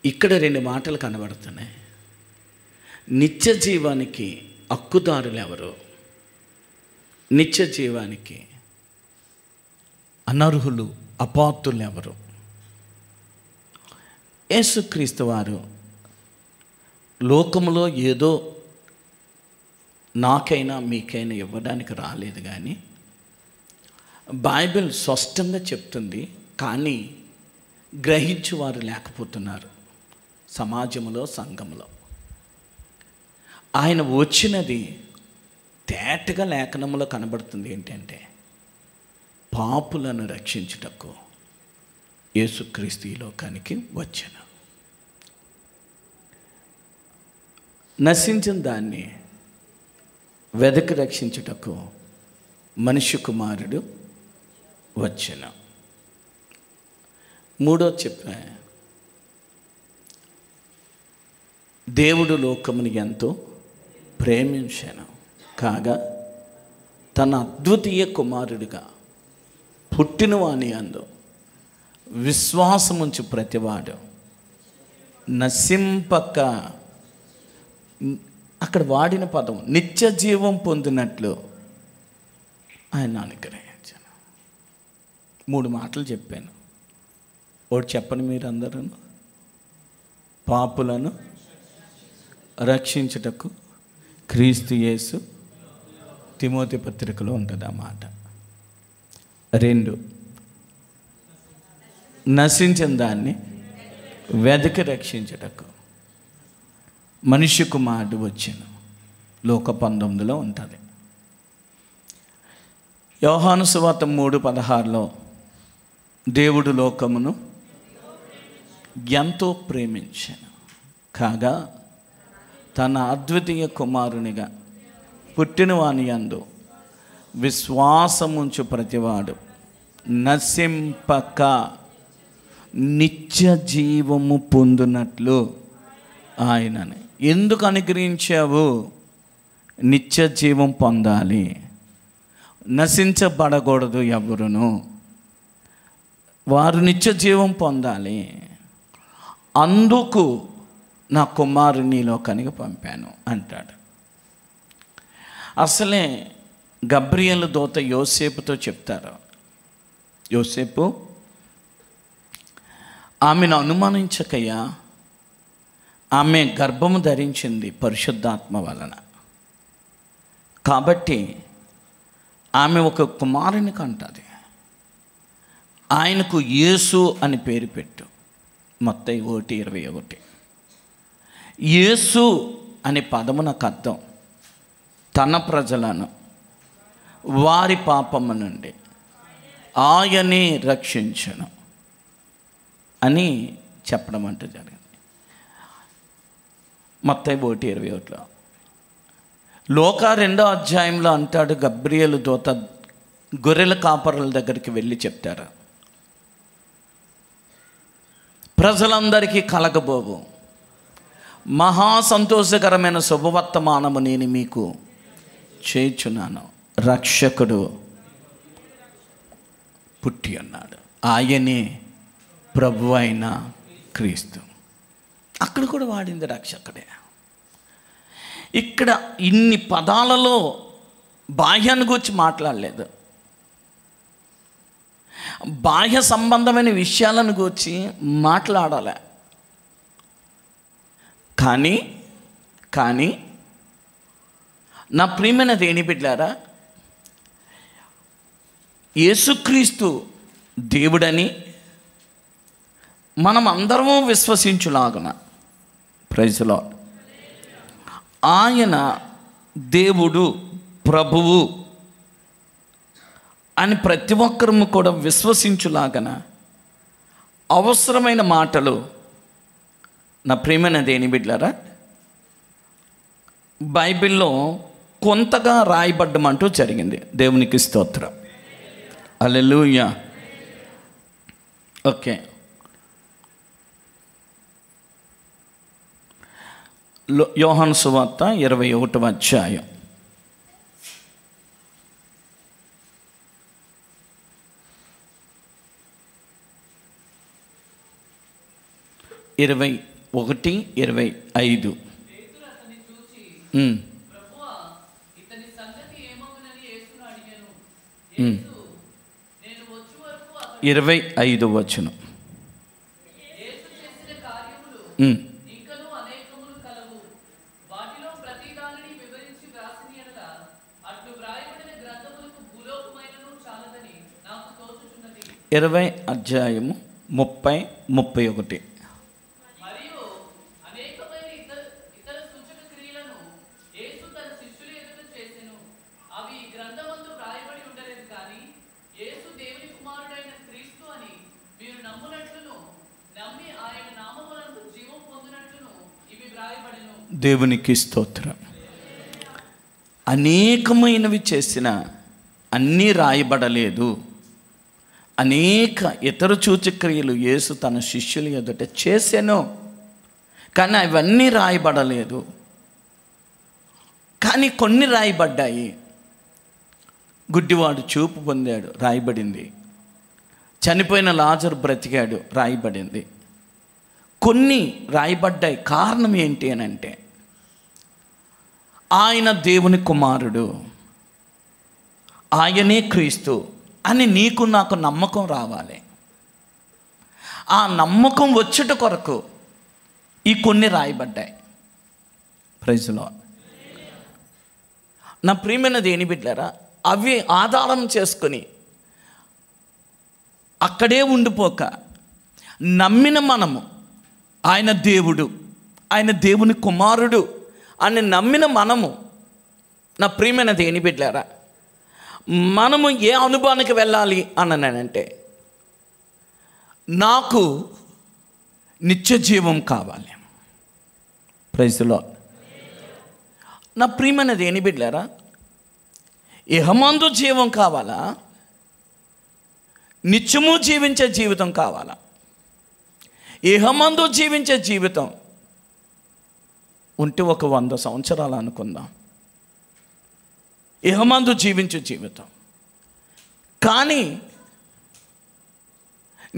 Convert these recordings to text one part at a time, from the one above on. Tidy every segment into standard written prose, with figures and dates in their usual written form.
ఇక్కడ రెండు మాటలు కనబడుతున్నాయి. నిత్య జీవానికి హక్కుదారులు ఎవరు? నిత్య జీవానికి అనర్హులు, అపాత్రులు ఎవరు? యేసుక్రీస్తు వారు లోకములో ఏదో నాకైనా మీకైనా ఇవ్వడానికి రాలేదు, కానీ బైబిల్ స్పష్టంగా చెప్తుంది. కానీ గ్రహించువారు లేకపోతున్నారు సమాజంలో, సంఘంలో. ఆయన వచ్చినది తేటగా లేఖనంలో కనబడుతుంది. ఏంటంటే పాపులను రక్షించుటకు యేసుక్రీస్తు ఈ లోకానికి వచ్చెను. నశించిన దాన్ని వెదకి రక్షించుటకు మనిషి కుమారుడు వచ్చెను. మూడో చెప్పా, దేవుడు లోకముని ఎంతో ప్రేమించెను కాగా తన అద్వితీయ కుమారుడిగా పుట్టిన వాని యందు విశ్వాసముంచు ప్రతివాడు నశింపక, అక్కడ వాడిన పదం నిత్య జీవం పొందినట్లు ఆయన అనుగ్రహించాను. 3 మాటలు చెప్పాను. ఒకటి చెప్పండి మీరు అందరూ. పాపులను రక్షించుటకు క్రీస్తు యేసు, తిమోతి పత్రికలో ఉంటుంది ఆ మాట. 2, నశించిన దాన్ని వెదకి రక్షించుటకు మనిషి కుమారుడు వచ్చెను. లోక 19లో ఉంటుంది. యోహాను సువార్త 3:16లో దేవుడు లోకమును ఎంతో ప్రేమించెను కాగా తన అద్వితీయ కుమారునిగా పుట్టిన వాని యందు విశ్వాసముంచు ప్రతివాడు నశింపక నిత్య జీవము పొందునట్లు ఆయనని. ఎందుకు అనుగ్రహించావు? నిత్య జీవం పొందాలి, నశించబడకూడదు ఎవరును. వారు నిత్య జీవం పొందాలి. అందుకు నా కుమారుని లోకానికి పంపాను అంటాడు. అసలే గబ్రియేలు దూత యోసేపుతో చెప్తారు. యోసేపు, ఆమెను అనుమానించకయ్యా, ఆమె గర్భము ధరించింది పరిశుద్ధాత్మ వలన, కాబట్టి ఆమె ఒక కుమారుని కంటది, ఆయనకు యేసు అని పేరు పెట్టు. మత్తయి 1:21. యేసు అనే పదము నాకు అర్థం తన ప్రజలను వారి పాపము నుండి ఆయనే రక్షించను అని చెప్పడం అంటూ జరిగింది. మత్తయి 1:21లో. లోకా 2వ అధ్యాయంలో అంటాడు, గబ్రియేలు దూత గొర్రెల కాపరుల దగ్గరికి వెళ్ళి చెప్తారు, ప్రజలందరికీ కలగబోవు మహా సంతోషకరమైన శుభవర్తమానము నేను మీకు చేయుచున్నాను. రక్షకుడు పుట్టి ఉన్నాడు, ఆయనే ప్రభు అయిన క్రీస్తు. అక్కడ కూడా వాడింది రక్షకుడే. ఇక్కడ ఇన్ని పదాలలో బాహ్యాన్ని గురించి మాట్లాడలేదు, బాహ్య సంబంధమైన విషయాలను గురించి మాట్లాడాలి. కానీ నా ప్రియమైన దేని బిడ్డలారా, యేసుక్రీస్తు దేవుడని మనం అందరము విశ్వసించులాగున, ప్రైజ్ ది లార్డ్, ఆయన దేవుడు ప్రభువు అని ప్రతి ఒక్కరము కూడా విశ్వసించులాగన అవసరమైన మాటలు నా ప్రియమైన దేని బిడ్డలారా బైబిల్లో కొంతగా రాయబడ్డమంటూ జరిగింది. దేవునికి స్తోత్రం, హల్లెలూయా. ఓకే, యోహాను సువార్త 21వ అధ్యాయం 21 1:25. ఉమ్. 25 వచనం. ఇరవై అధ్యాయము 30-31. దేవునికి స్తోత్రం. అనేకమైనవి చేసిన అన్నీ రాయబడలేదు. అనేక ఇతర సూచక్రియలు యేసు తన శిష్యుల ఎదుట చేసెను, కానీ అవన్నీ రాయబడలేదు. కానీ కొన్ని రాయబడ్డాయి. గుడ్డివాడు చూపు పొందాడు, రాయబడింది. చనిపోయిన లాజరు బ్రతికాడు, రాయబడింది. కొన్ని రాయబడ్డాయి. కారణం ఏంటి అని అంటే, ఆయన దేవుని కుమారుడు, ఆయనే క్రీస్తు అని నీకు నాకు నమ్మకం రావాలి. ఆ నమ్మకం వచ్చుట కొరకు ఈ కొన్ని రాయబడ్డాయి. Praise lord. నా ప్రియమైన దేని బిడ్డలారా, అవి ఆధారం చేసుకొని అక్కడే ఉండిపోక, నమ్మిన మనము ఆయన దేవుడు, ఆయన దేవుని కుమారుడు అని నమ్మిన మనము, నా ప్రియమైన దేని బిడ్డలారా, మనము ఏ అనుభవానికి వెళ్ళాలి అన్నానంటే, నాకు నిత్య జీవం కావాలి. Praise lord. నా ప్రియమైన దేని బిడ్డలారా, ఇహమందు జీవం కావాలా, నిత్యము జీవించే జీవితం కావాలా? ఇహమందు జీవించే జీవితం ఉంటే ఒక 100 సంవత్సరాలు అనుకుందాం, ఇహమందు జీవించే జీవితం. కానీ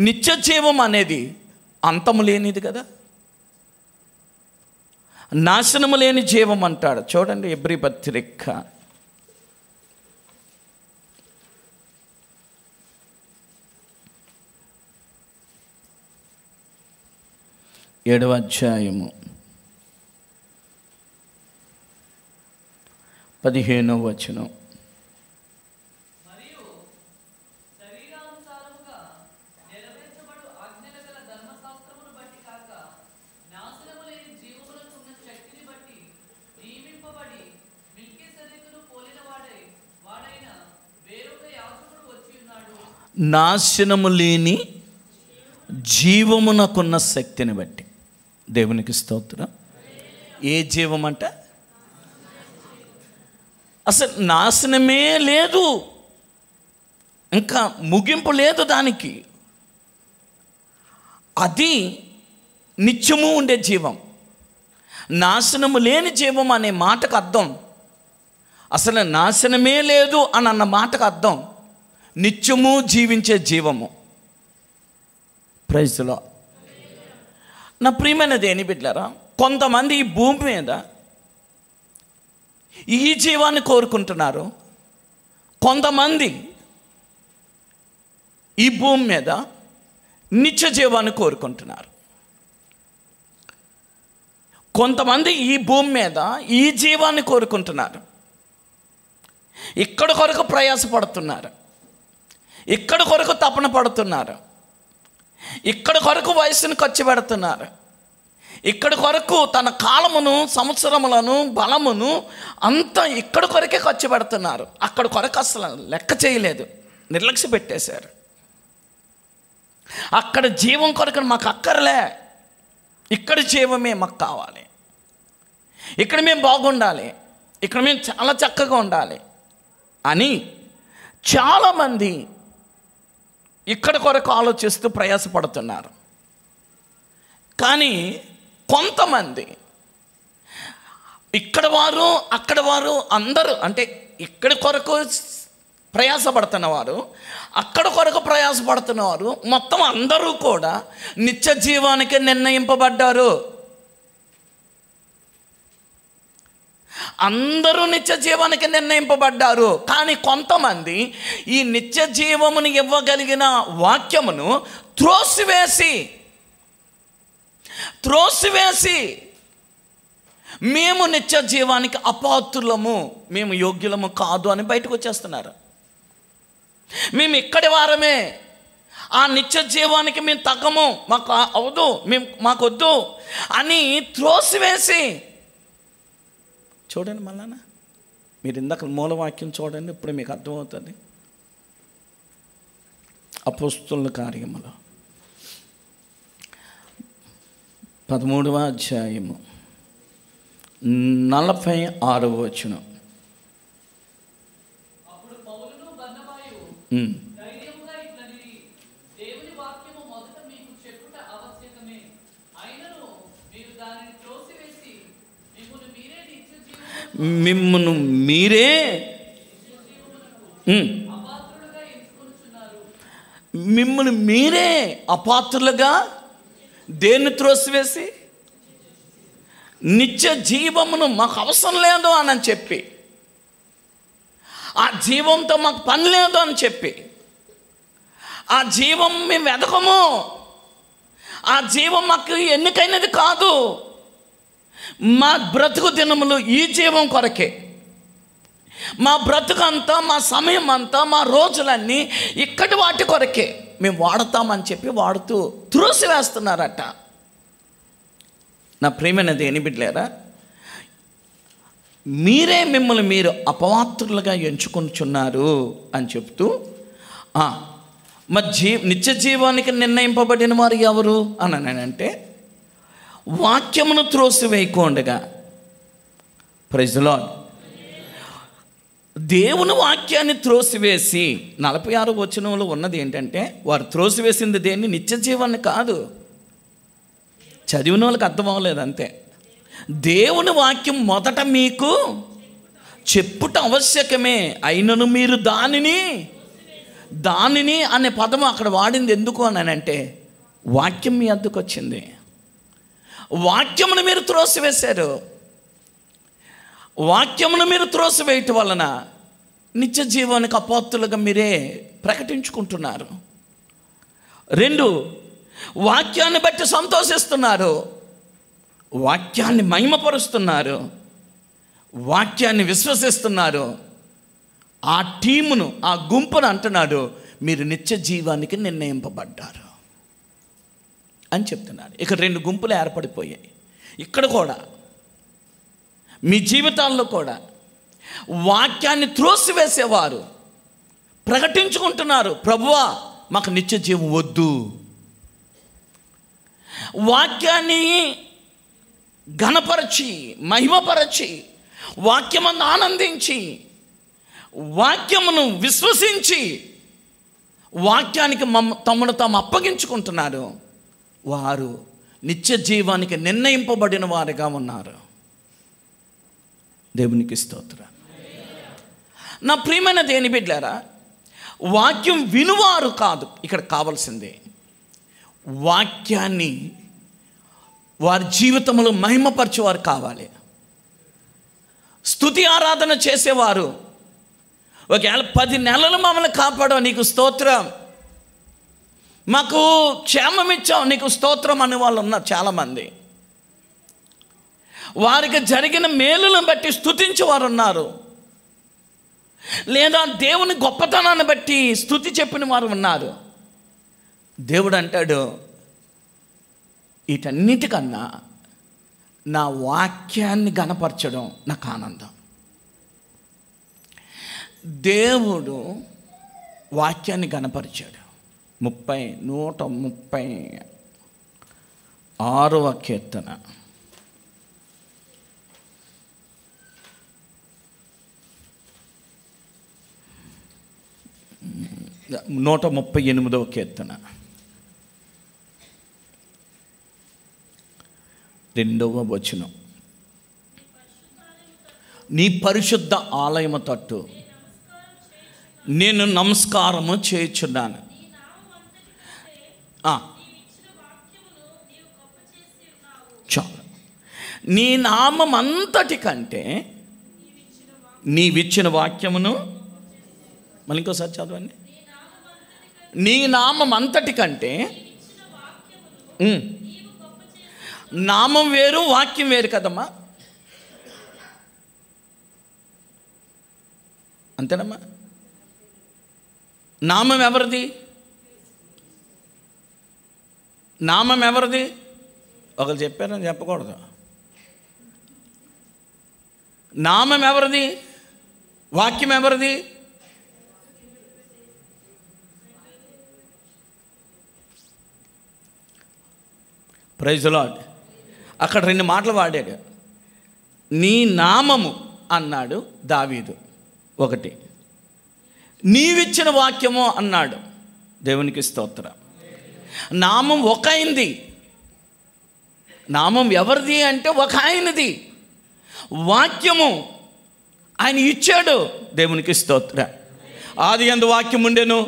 నిత్య జీవం అనేది అంతము లేనిది కదా, నాశనము లేని జీవం అంటాడు. చూడండి ఎబ్రీ పత్రిక 7వ అధ్యాయము 15వ వచనం. నాశనము లేని జీవమునకున్న శక్తిని బట్టి. దేవునికి స్తోత్రం. ఏ జీవం అంట? అసలు నాశనమే లేదు, ఇంకా ముగింపు లేదు దానికి. అది నిత్యము ఉండే జీవం. నాశనము లేని జీవం అనే మాటకు అర్థం, అసలు నాశనమే లేదు అని అన్న మాటకు అర్థం నిత్యము జీవించే జీవము. Praise lord. నా ప్రియమైన దేని బిడ్డలారా, కొంతమంది ఈ భూమి మీద ఈ జీవాన్ని కోరుకుంటున్నారు, కొంతమంది ఈ భూమి మీద నిత్య జీవాన్ని కోరుకుంటున్నారు. కొంతమంది ఈ భూమి మీద ఈ జీవాన్ని కోరుకుంటున్నారు, ఇక్కడ కొరకు ప్రయాసపడుతున్నారు, ఇక్కడ కొరకు తపన పడుతున్నారు, ఇక్కడ కొరకు వయసును ఖర్చు పెడుతున్నారు, ఇక్కడ కొరకు తన కాలమును, సంవత్సరములను, బలమును అంతా ఇక్కడ కొరకే ఖర్చు పెడుతున్నారు. అక్కడ కొరకు అసలు లెక్క చేయలేదు, నిర్లక్ష్య పెట్టేశారు. అక్కడ జీవం కొరకు మాకు అక్కర్లే, ఇక్కడ జీవమే మాకు కావాలి, ఇక్కడ మేము బాగుండాలి, ఇక్కడ మేము చాలా చక్కగా ఉండాలి అని చాలామంది ఇక్కడ కొరకు ఆలోచిస్తూ ప్రయాసపడుతున్నారు. కానీ కొంతమంది ఇక్కడ వారు, అక్కడ వారు అందరూ, అంటే ఇక్కడ కొరకు ప్రయాసపడుతున్నవారు, అక్కడ కొరకు ప్రయాసపడుతున్నవారు, మొత్తం అందరూ కూడా నిత్య జీవానికి నిర్ణయింపబడ్డారు. అందరూ నిత్య జీవానికి నిర్ణయింపబడ్డారు. కానీ కొంతమంది ఈ నిత్య జీవమును ఇవ్వగలిగిన వాక్యమును త్రోసివేసి మేము నిత్య జీవానికి అపాత్రులము, మేము యోగ్యులము కాదు అని బయటకు వచ్చేస్తున్నారు. మేము ఇక్కడి వారమే, ఆ నిత్య జీవానికి మేము తగ్గము, మాకు అవదు, మాకొద్దు అని త్రోసివేసి. చూడండి మళ్ళా మీరు ఇందాక మూలవాక్యం చూడండి, ఇప్పుడు మీకు అర్థమవుతుంది. అపోస్తలుల కార్యములు 13వ అధ్యాయము 46వ వచనం. మిమ్మును మీరే మిమ్మల్ని మీరే అపాత్రులుగా దేన్ని త్రోసివేసి, నిత్య జీవమును మాకు అవసరం లేదు అని చెప్పి, ఆ జీవంతో మాకు పని లేదు అని చెప్పి, ఆ జీవం మేము వెదకము, ఆ జీవం మాకు ఎన్నికైనది కాదు, మా బ్రతుకు దినములు ఈ జీవం కొరకే, మా బ్రతుకంతా, మా సమయం అంతా, మా రోజులన్నీ ఇక్కడి వాటి కొరకే మేము వాడతామని చెప్పి వాడుతూ త్రోసివేస్తున్నారట. నా ప్రియమైన దేవుని బిడ్డలారా, మీరే మిమ్మల్ని మీరు అపవాత్రులుగా ఎంచుకొనుచున్నారు అని చెప్తూ, మా నిత్య జీవానికి నిర్ణయింపబడిన వారు ఎవరు అని అంటే, వాక్యమును త్రోసివేయకుండగా, ప్రైజ్ ది లార్డ్, దేవుని వాక్యాన్ని త్రోసివేసి 46వ వచనంలో ఉన్నది ఏంటంటే, వారు త్రోసివేసింది దేన్ని? నిత్య జీవాన్ని కాదు. చదివిన వాళ్ళకి అర్థం అవ్వలేదు అంతే. దేవుని వాక్యం మొదట మీకు చెప్పుట ఆవశ్యకమే, అయినను మీరు దానిని అనే పదం అక్కడ వాడింది ఎందుకు అని అంటే, వాక్యం మీ అద్దకు వచ్చింది, వాక్యమును మీరు త్రోసివేశారు. వాక్యమును మీరు త్రోసివేయటం వలన నిత్య జీవానికి అపాత్రులుగా మీరే ప్రకటించుకుంటున్నారు. 2, వాక్యాన్ని బట్టి సంతోషిస్తున్నారు, వాక్యాన్ని మహిమపరుస్తున్నారు, వాక్యాన్ని విశ్వసిస్తున్నారు. ఆ టీమును, ఆ గుంపును అంటున్నాడు, మీరు నిత్య జీవానికి నిర్ణయింపబడ్డారు అని చెప్తున్నారు. ఇక 2 గుంపులు ఏర్పడిపోయాయి. ఇక్కడ కూడా మీ జీవితాల్లో కూడా వాక్యాన్ని త్రోసివేసేవారు ప్రకటించుకుంటున్నారు, ప్రభువా మాకు నిత్య జీవం వద్దు. వాక్యాన్ని ఘనపరచి, మహిమపరచి, వాక్యమందు ఆనందించి, వాక్యమును విశ్వసించి, వాక్యానికి తమను తాము అప్పగించుకుంటున్నారు. వారు నిత్య జీవానికి నిర్ణయింపబడిన వారుగా ఉన్నారు. దేవునికి స్తోత్రం. నా ప్రియమైన దేవుని బిడ్డలారా, వాక్యం వినువారు కాదు ఇక్కడ కావాల్సిందే, వాక్యాన్ని వారి జీవితంలో మహిమపరచేవారు కావాలి. స్తుతి ఆరాధన చేసేవారు, ఒకవేళ 10 నెలలు మమ్మల్ని కాపాడవు నీకు స్తోత్రం, మాకు క్షేమం ఇచ్చావు నీకు స్తోత్రం అనే వాళ్ళు ఉన్నారు చాలామంది. వారికి జరిగిన మేలులను బట్టి స్తుతించేవారు ఉన్నారు, లేదా దేవుని గొప్పతనాన్ని బట్టి స్తుతి చెప్పిన వారు ఉన్నారు. దేవుడు అంటాడు, వీటన్నిటికన్నా నా వాక్యాన్ని గణపరచడం నాకు ఆనందం. దేవుడు వాక్యాన్ని గణపరిచాడు. 136వ కీర్తన 138వ కీర్తన 2వ వచనం. నీ పరిశుద్ధ ఆలయము తట్టు నేను నమస్కారము చేయుచున్నాను. చాలు, నీ నామం అంతటి కంటే నీవిచ్చిన వాక్యమును, మళ్ళీ ఇంకోసారి చదవండి. నీ నామం అంతటి కంటే, నామం వేరు వాక్యం వేరు కదమ్మా, అంతేనమ్మా. నామం ఎవరిది? నామం ఎవరిది? ఒకరు చెప్పారని చెప్పకూడదు. నామం ఎవరిది? వాక్యం ఎవరిది? Praise the lord. అక్కడ 2 మాటలు వాడాడు. నీ నామము అన్నాడు దావీదు, ఒకటి. నీవిచ్చిన వాక్యము అన్నాడు. దేవునికి స్తోత్రం. నామం ఒక అయింది. నామం ఎవరిది అంటే ఒక ఆయనది. వాక్యము ఆయన ఇచ్చాడు. దేవునికి స్తోత్రం. ఆదియందు వాక్యం ఉండెను,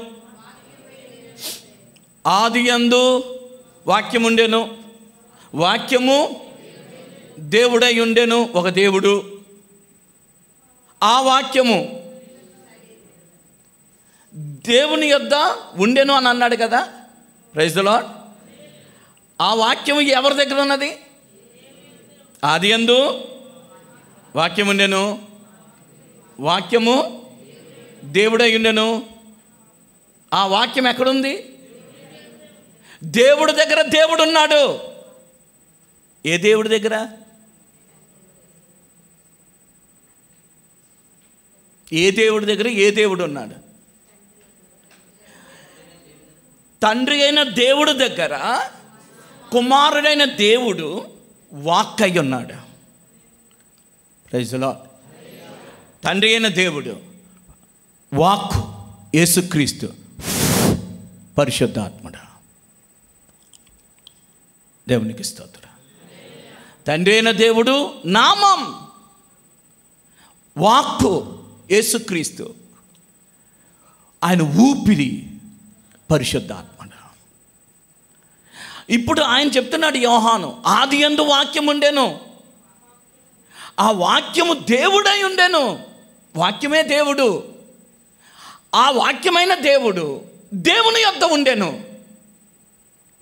ఆదియందు వాక్యం ఉండెను, వాక్యము దేవుడై ఉండెను, ఒక దేవుడు. ఆ వాక్యము దేవుని యొద్ద ఉండెను అని అన్నాడు కదా. Praise the lord. ఆ వాక్యము ఎవరి దగ్గర ఉన్నది? ఆదియందు వాక్యం ఉండెను, వాక్యము దేవుడై ఉండెను. ఆ వాక్యం ఎక్కడుంది? దేవుడి దగ్గర దేవుడు ఉన్నాడు. ఏ దేవుడి దగ్గర? ఏ దేవుడి దగ్గర ఏ దేవుడు ఉన్నాడు? తండ్రి అయిన దేవుడు దగ్గర కుమారుడైన దేవుడు వాక్ అయి ఉన్నాడు. Praise the lord. తండ్రి అయిన దేవుడు వాక్ యేసుక్రీస్తు పరిశుద్ధాత్ముడు. దేవునికి స్తోత్రం. తండ్రి అయిన దేవుడు నామం, వాక్కు యేసుక్రీస్తు, ఆయన ఊపిరి పరిశుద్ధాత్ముడు. ఇప్పుడు ఆయన చెప్తున్నాడు యోహాను, ఆదియందు వాక్యం ఉండెను, ఆ వాక్యము దేవుడై ఉండెను. వాక్యమే దేవుడు. ఆ వాక్యమైన దేవుడు దేవుని యొద్ద ఉండెను.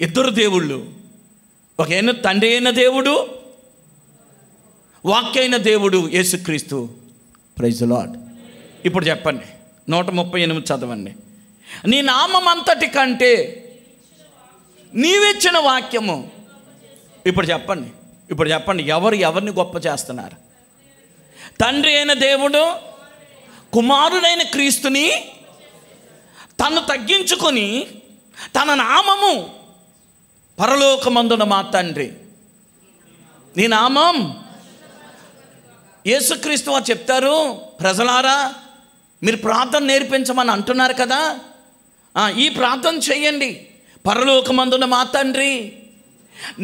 ఇద్దరు దేవుళ్ళు. ఒక ఆయన తండ్రి అయిన దేవుడు, వాక్యైన దేవుడు యేసుక్రీస్తు. Praise the lord. ఇప్పుడు చెప్పండి, 138 చదవండి. నీ నామం అంతటి కంటే నీవిచ్చిన వాక్యము. ఇప్పుడు చెప్పండి, ఇప్పుడు చెప్పండి, ఎవరిని గొప్ప చేస్తున్నారు? తండ్రి అయిన దేవుడు కుమారుడైన క్రీస్తుని తను తగ్గించుకొని తన నామము, పరలోకమందున మా తండ్రి నీ నామం. యేసుక్రీస్తు వారు చెప్తారు, ప్రజలారా మీరు ప్రార్థన నేర్పించమని అంటున్నారు కదా, ఈ ప్రార్థన చేయండి. పరలోకమందున మా తండ్రి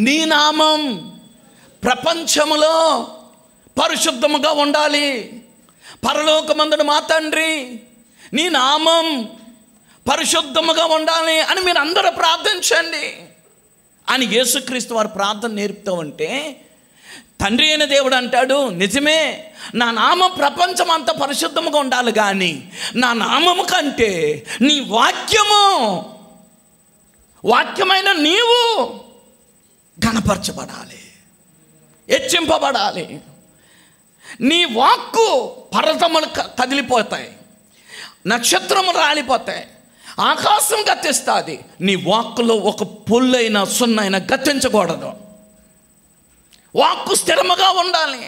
నీ నామం ప్రపంచములో పరిశుద్ధముగా ఉండాలి. పరలోకమందున మా తండ్రి నీ నామం పరిశుద్ధముగా ఉండాలి అని మీరు అందరూ ప్రార్థించండి అని యేసుక్రీస్తు వారు ప్రార్థన నేర్పుతూ ఉంటే, తండ్రి అయిన దేవుడు అంటాడు, నిజమే, నా నామం ప్రపంచం అంతా పరిశుద్ధముగా ఉండాలి, కానీ నా నామము కంటే నీ వాక్యము, వాక్యమైన నీవు ఘనపరచబడాలి, హెచ్చింపబడాలి. నీ వాక్కు పర్వతములు కదిలిపోతాయి, నక్షత్రములు రాలిపోతాయి, ఆకాశం గతిస్తుంది. నీ వాక్కులో ఒక పుల్లైన సున్నైనా గతించకూడదు. వాక్కు స్థిరముగా ఉండాలి.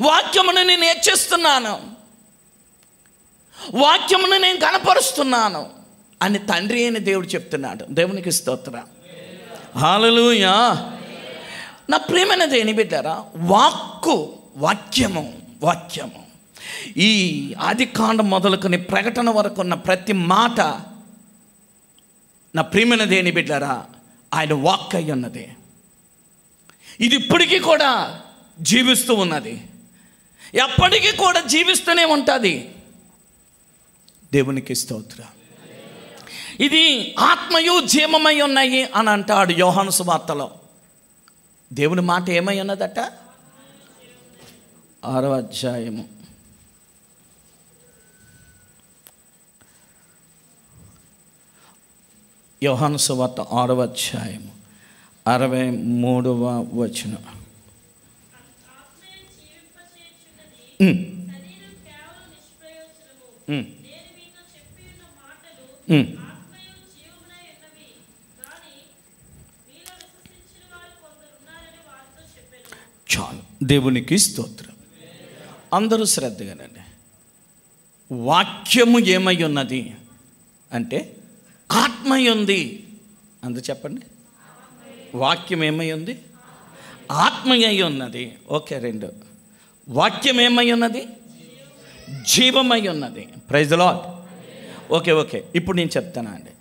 వాక్యమును నేను హెచ్చిస్తున్నాను, వాక్యమును నేను కనపరుస్తున్నాను అని తండ్రి అయిన దేవుడు చెప్తున్నాడు. దేవునికి స్తోత్రం. హల్లెలూయా. నా ప్రియమైన దేవుని బిడ్డలారా, వాక్యము ఈ ఆదికాండం మొదలుకొని ప్రకటన వరకు ఉన్న ప్రతి మాట, నా ప్రియమైన దేవుని బిడ్డలారా, ఆయన వాక్ అయి ఉన్నది. ఇది ఇప్పటికీ కూడా జీవిస్తూ ఉన్నది, ఎప్పటికీ కూడా జీవిస్తూనే ఉంటుంది. దేవునికి స్తోత్రం. ఇది ఆత్మయు జీవమై ఉన్నాయి అని అంటాడు యోహాను సువార్తలో. దేవుని మాట ఏమై ఉన్నదట? 6వ అధ్యాయము యోహాను సువార్త 6వ అధ్యాయము 63వ వచనం. చాలు, దేవునికి స్తోత్రం. అందరూ శ్రద్ధగానండి. వాక్యము ఏమై ఉన్నది అంటే ఆత్మై ఉంది. అందు చెప్పండి, వాక్యం ఏమై ఉంది? ఆత్మయ్య ఉన్నది. ఓకే, 2 వాక్యం ఏమై ఉన్నది? జీవమై ఉన్నది. Praise the lord. ఓకే, ఇప్పుడు నేను చెప్తాను అండి.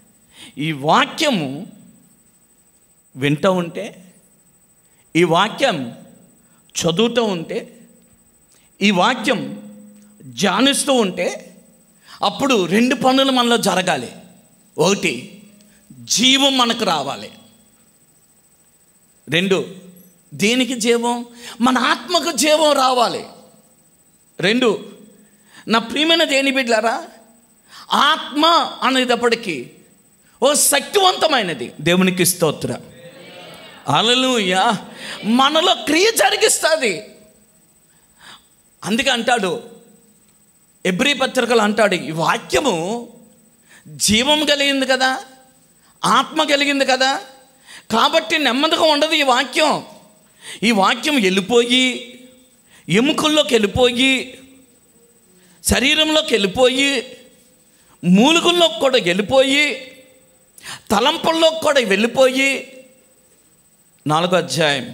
ఈ వాక్యము వింటూ ఉంటే, ఈ వాక్యం చదువుతూ ఉంటే, ఈ వాక్యం ధ్యానిస్తూ ఉంటే, అప్పుడు 2 పనులు మనలో జరగాలి. 1, జీవం మనకు రావాలి. 2, దేనికి జీవం? మన ఆత్మకు జీవం రావాలి. 2, నా ప్రియమైన దేని బిడ్డలారా, ఆత్మ అనేటప్పటికీ ఓ శక్తివంతమైనది. దేవునికి స్తోత్రం. హల్లెలూయా. మనలో క్రియ జరిగిస్తుంది. అందుకే అంటాడు, ఎబ్రీ పత్రికలు అంటాడు, ఈ వాక్యము జీవం కలిగింది కదా, ఆత్మ కలిగింది కదా, కాబట్టి నెమ్మదిగా ఉండదు ఈ వాక్యం. ఈ వాక్యం వెళ్ళిపోయి, ఎముకల్లోకి వెళ్ళిపోయి, శరీరంలోకి వెళ్ళిపోయి, మూలుగుల్లోకి కూడా వెళ్ళిపోయి, తలంపుల్లోకి కూడా వెళ్ళిపోయి, 4వ అధ్యాయం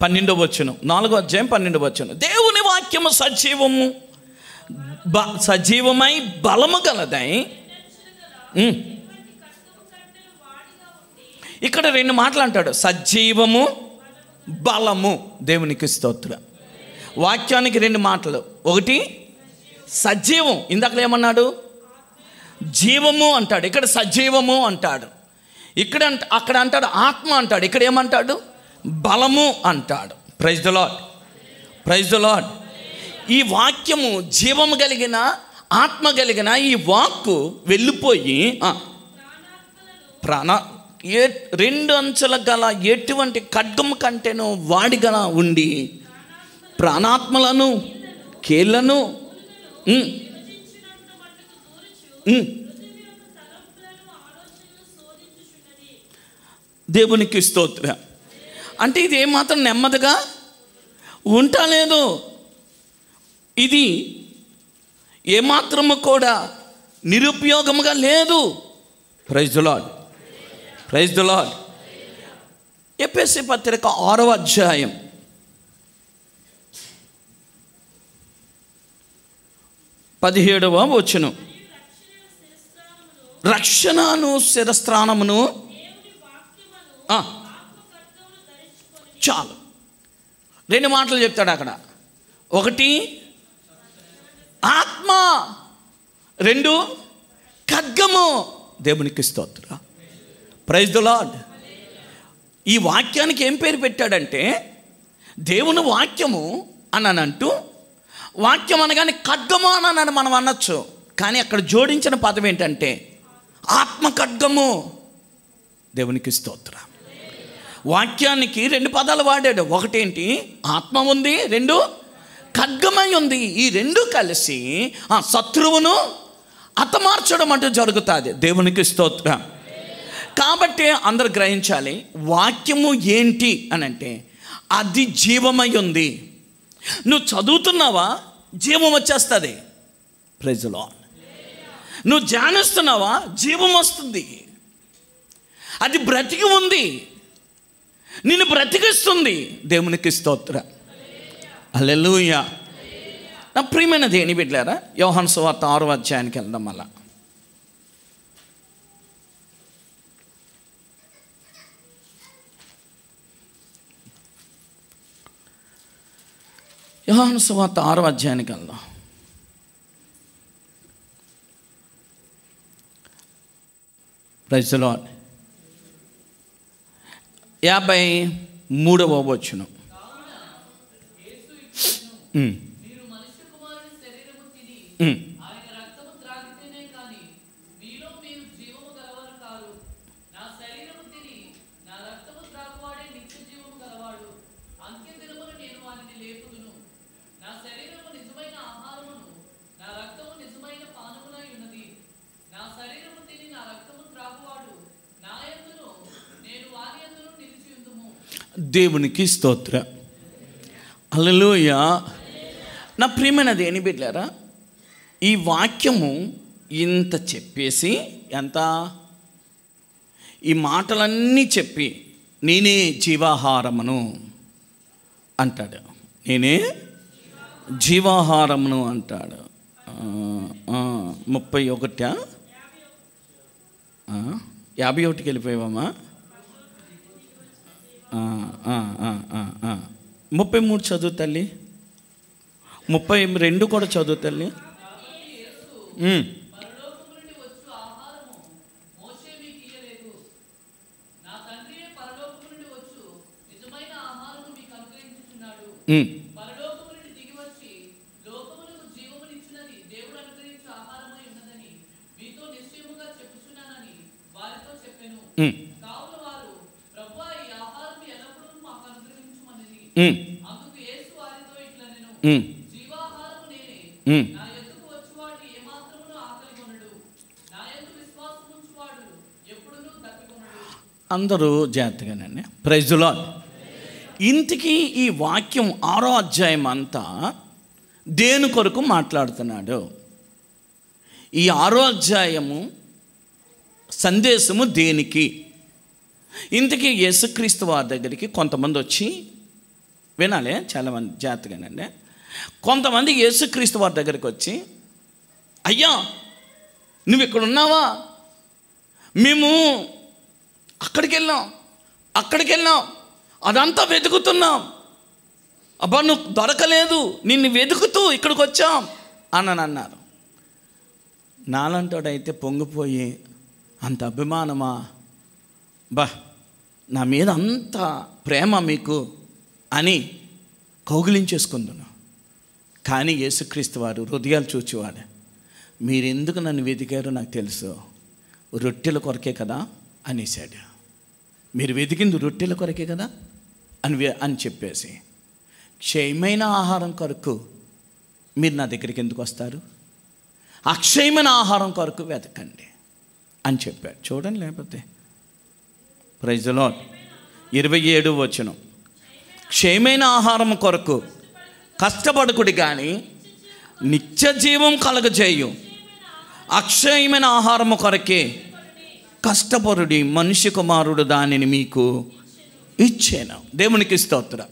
పన్నెండవ వచనం. 4వ అధ్యాయం 12వ వచనం. దేవుని వాక్యము సజీవమై బలము గలదై. ఇక్కడ 2 మాటలు అంటాడు, సజీవము, బలము. దేవునికి స్తోత్రం. వాక్యానికి 2 మాటలు. 1 సజీవం, ఇందాక ఏమన్నాడు? జీవము అంటాడు, ఇక్కడ సజీవము అంటాడు. ఇక్కడ అక్కడ అంటాడు ఆత్మ అంటాడు, ఇక్కడ ఏమంటాడు? బలము అంటాడు. Praise the lord, praise the lord. ఈ వాక్యము జీవము కలిగిన, ఆత్మ కలిగిన ఈ వాక్కు వెళ్ళిపోయి 2 అంచుల గల ఎటువంటి ఖడ్గము కంటేనో వాడిగా ఉండి ప్రాణాత్మలను, కీళ్లను దేవునికి స్తోత్రం. అంటే ఇది ఏమాత్రం నెమ్మదిగా ఉండలేదు. ఇది ఏమాత్రము కూడా నిరుపయోగముగా లేదు. Praise the lord, praise the Lord. ఎఫెసీ పత్రిక 6వ అధ్యాయం 17వ వచనం. రక్షణను శిరస్త్రాణమును. చాలు, 2 మాటలు చెప్తాడు అక్కడ. 1 ఆత్మ, 2 ఖడ్గము. దేవునికి స్తోత్రం. Praise the lord. ఈ వాక్యానికి ఏం పేరు పెట్టాడంటే దేవుని వాక్యము అని అంటూ, వాక్యం అనగానే ఖడ్గము అని మనం అనొచ్చు, కానీ అక్కడ జోడించిన పదం ఏంటంటే ఆత్మ ఖడ్గము. దేవునికి స్తోత్రం. వాక్యానికి 2 పదాలు వాడాడు. 1 ఏంటి? ఆత్మ ఉంది, 2 ఖడ్గమై ఉంది. ఈ 2 కలిసి ఆ శత్రువును హతమార్చడం అంటూ జరుగుతుంది. దేవునికి స్తోత్రం. కాబట్టి అందరు గ్రహించాలి, వాక్యము ఏంటి అని అంటే అది జీవమై ఉంది. నువ్వు చదువుతున్నావా, జీవం వచ్చేస్తుంది. Praise the lord. నువ్వు ధ్యానిస్తున్నావా, జీవం వస్తుంది. అది బ్రతికి ఉంది, నిన్ను బ్రతికిస్తుంది. దేవునికి స్తోత్రం. హల్లెలూయా. నా ప్రియమైన దేని బిడ్డలారా, యోహాను సువార్త 6వ అధ్యాయానికి వెళ్దాం. మళ్ళా యోహాను సువార్త 6వ అధ్యాయానికి వెళ్దాం. Praise the lord. 53వ వచనం. మీరు మనుష్య కుమారుని శరీరము తిని ఆయన రక్తము త్రాగితేనే కాని మీలో మీరు జీవము గలవారు కారు. నా శరీరము తిని నా రక్తము త్రాగువాడే నిత్య జీవము గలవాడు. అంత్య దినమున నేను వారిని లేపుదును. నా శరీరము నిజమైన ఆహారమును, నా రక్తము నిజమైన పానమునై ఉన్నది. నా శరీరము తిని నా రక్తము త్రాగువాడు నా యందును, నేను వారి యందును నిలిచి ఉందుము. దేవునికి స్తోత్ర. హల్లెలూయా. నా ప్రియమైన దేని బిడ్డలారా, ఈ వాక్యము ఇంత చెప్పేసి ఎంత ఈ మాటలన్నీ చెప్పి నేనే జీవాహారమును అంటాడు. నేనే జీవాహారమును అంటాడు. 31 51కి వెళ్ళిపోయావమ్మా. 33 చదువు తల్లి, 32 కూడా చదువు తల్లి. పరలోకము నుండి వచ్చు ఆహారము మోషే మీకు ఇయ్యలేదు. నా తండ్రియే పరలోకము నుండి వచ్చు నిజమైన ఆహారము మీకు అనుగ్రహించుచున్నాడు. పరలోకము నుండి దిగి వచ్చి లోకమునకు జీవమునిచ్చినది దేవుడు అనుగ్రహించు ఆహారమై ఉన్నదని మీతో నిశ్చయముగా చెప్పుచున్నానని వారితో చెప్పెను. కావున వారు, ప్రభువా, ఈ ఆహారం ఎల్లప్పుడూ మాకు అనుగ్రహించుమని. అందుకు యేసు వారితో ఇట్లనెను, జీవాహారము నేనే. నా యొద్దకు వచ్చువాడు ఏమాత్రమును ఆకలి కొనడు. నా యందు విశ్వాసం ఉంచువాడు ఎప్పుడునూ తప్పికొనడు. అందరూ జాగ్రత్తగానండి. Praise the lord. ఇంతకీ ఈ వాక్యం 6వ అధ్యాయం అంతా దేని కొరకు మాట్లాడుతున్నాడు? ఈ 6వ అధ్యాయము సందేశము దేనికి? ఇంతకీ యేసుక్రీస్తు వారి దగ్గరికి కొంతమంది వచ్చి వినాలి, చాలామంది జాగ్రత్తగానండి. కొంతమంది యేసుక్రీస్తు వారి దగ్గరికి వచ్చి, అయ్యా నువ్వు ఇక్కడ ఉన్నావా? మేము అక్కడికి వెళ్ళాం, అదంతా వెతుకుతున్నాం, అబ్బా నువ్వు దొరకలేదు, నిన్ను వెతుకుతూ ఇక్కడికి వచ్చాం అని అన్నారు. నాలంటోడైతే పొంగిపోయి, అంత అభిమానమా, బా నా మీద అంత ప్రేమ మీకు అని కౌగిలించేసుకుందును. కానీ యేసుక్రీస్తు వారు హృదయాలు చూచేవాడు. మీరెందుకు నన్ను వెతికారో నాకు తెలుసు, రొట్టెల కొరకే కదా అనేసాడు. మీరు వెతికింది రొట్టెల కొరకే కదా అని చెప్పేసి, క్షయమైన ఆహారం కొరకు మీరు నా దగ్గరికి ఎందుకు వస్తారు? అక్షయమైన ఆహారం కొరకు వెతకండి అని చెప్పాడు. చూడండి, లేకపోతే ప్రైజ్ ది లార్డ్. 27 వచనం, క్షయమైన ఆహారం కొరకు కష్టపడకుడి కానీ నిత్య జీవం కలగజేయు అక్షయమైన ఆహారము కొరకే కష్టపరుడి, మనిషి కుమారుడు దానిని మీకు ఇచ్చాను. దేవునికి స్తోత్రం.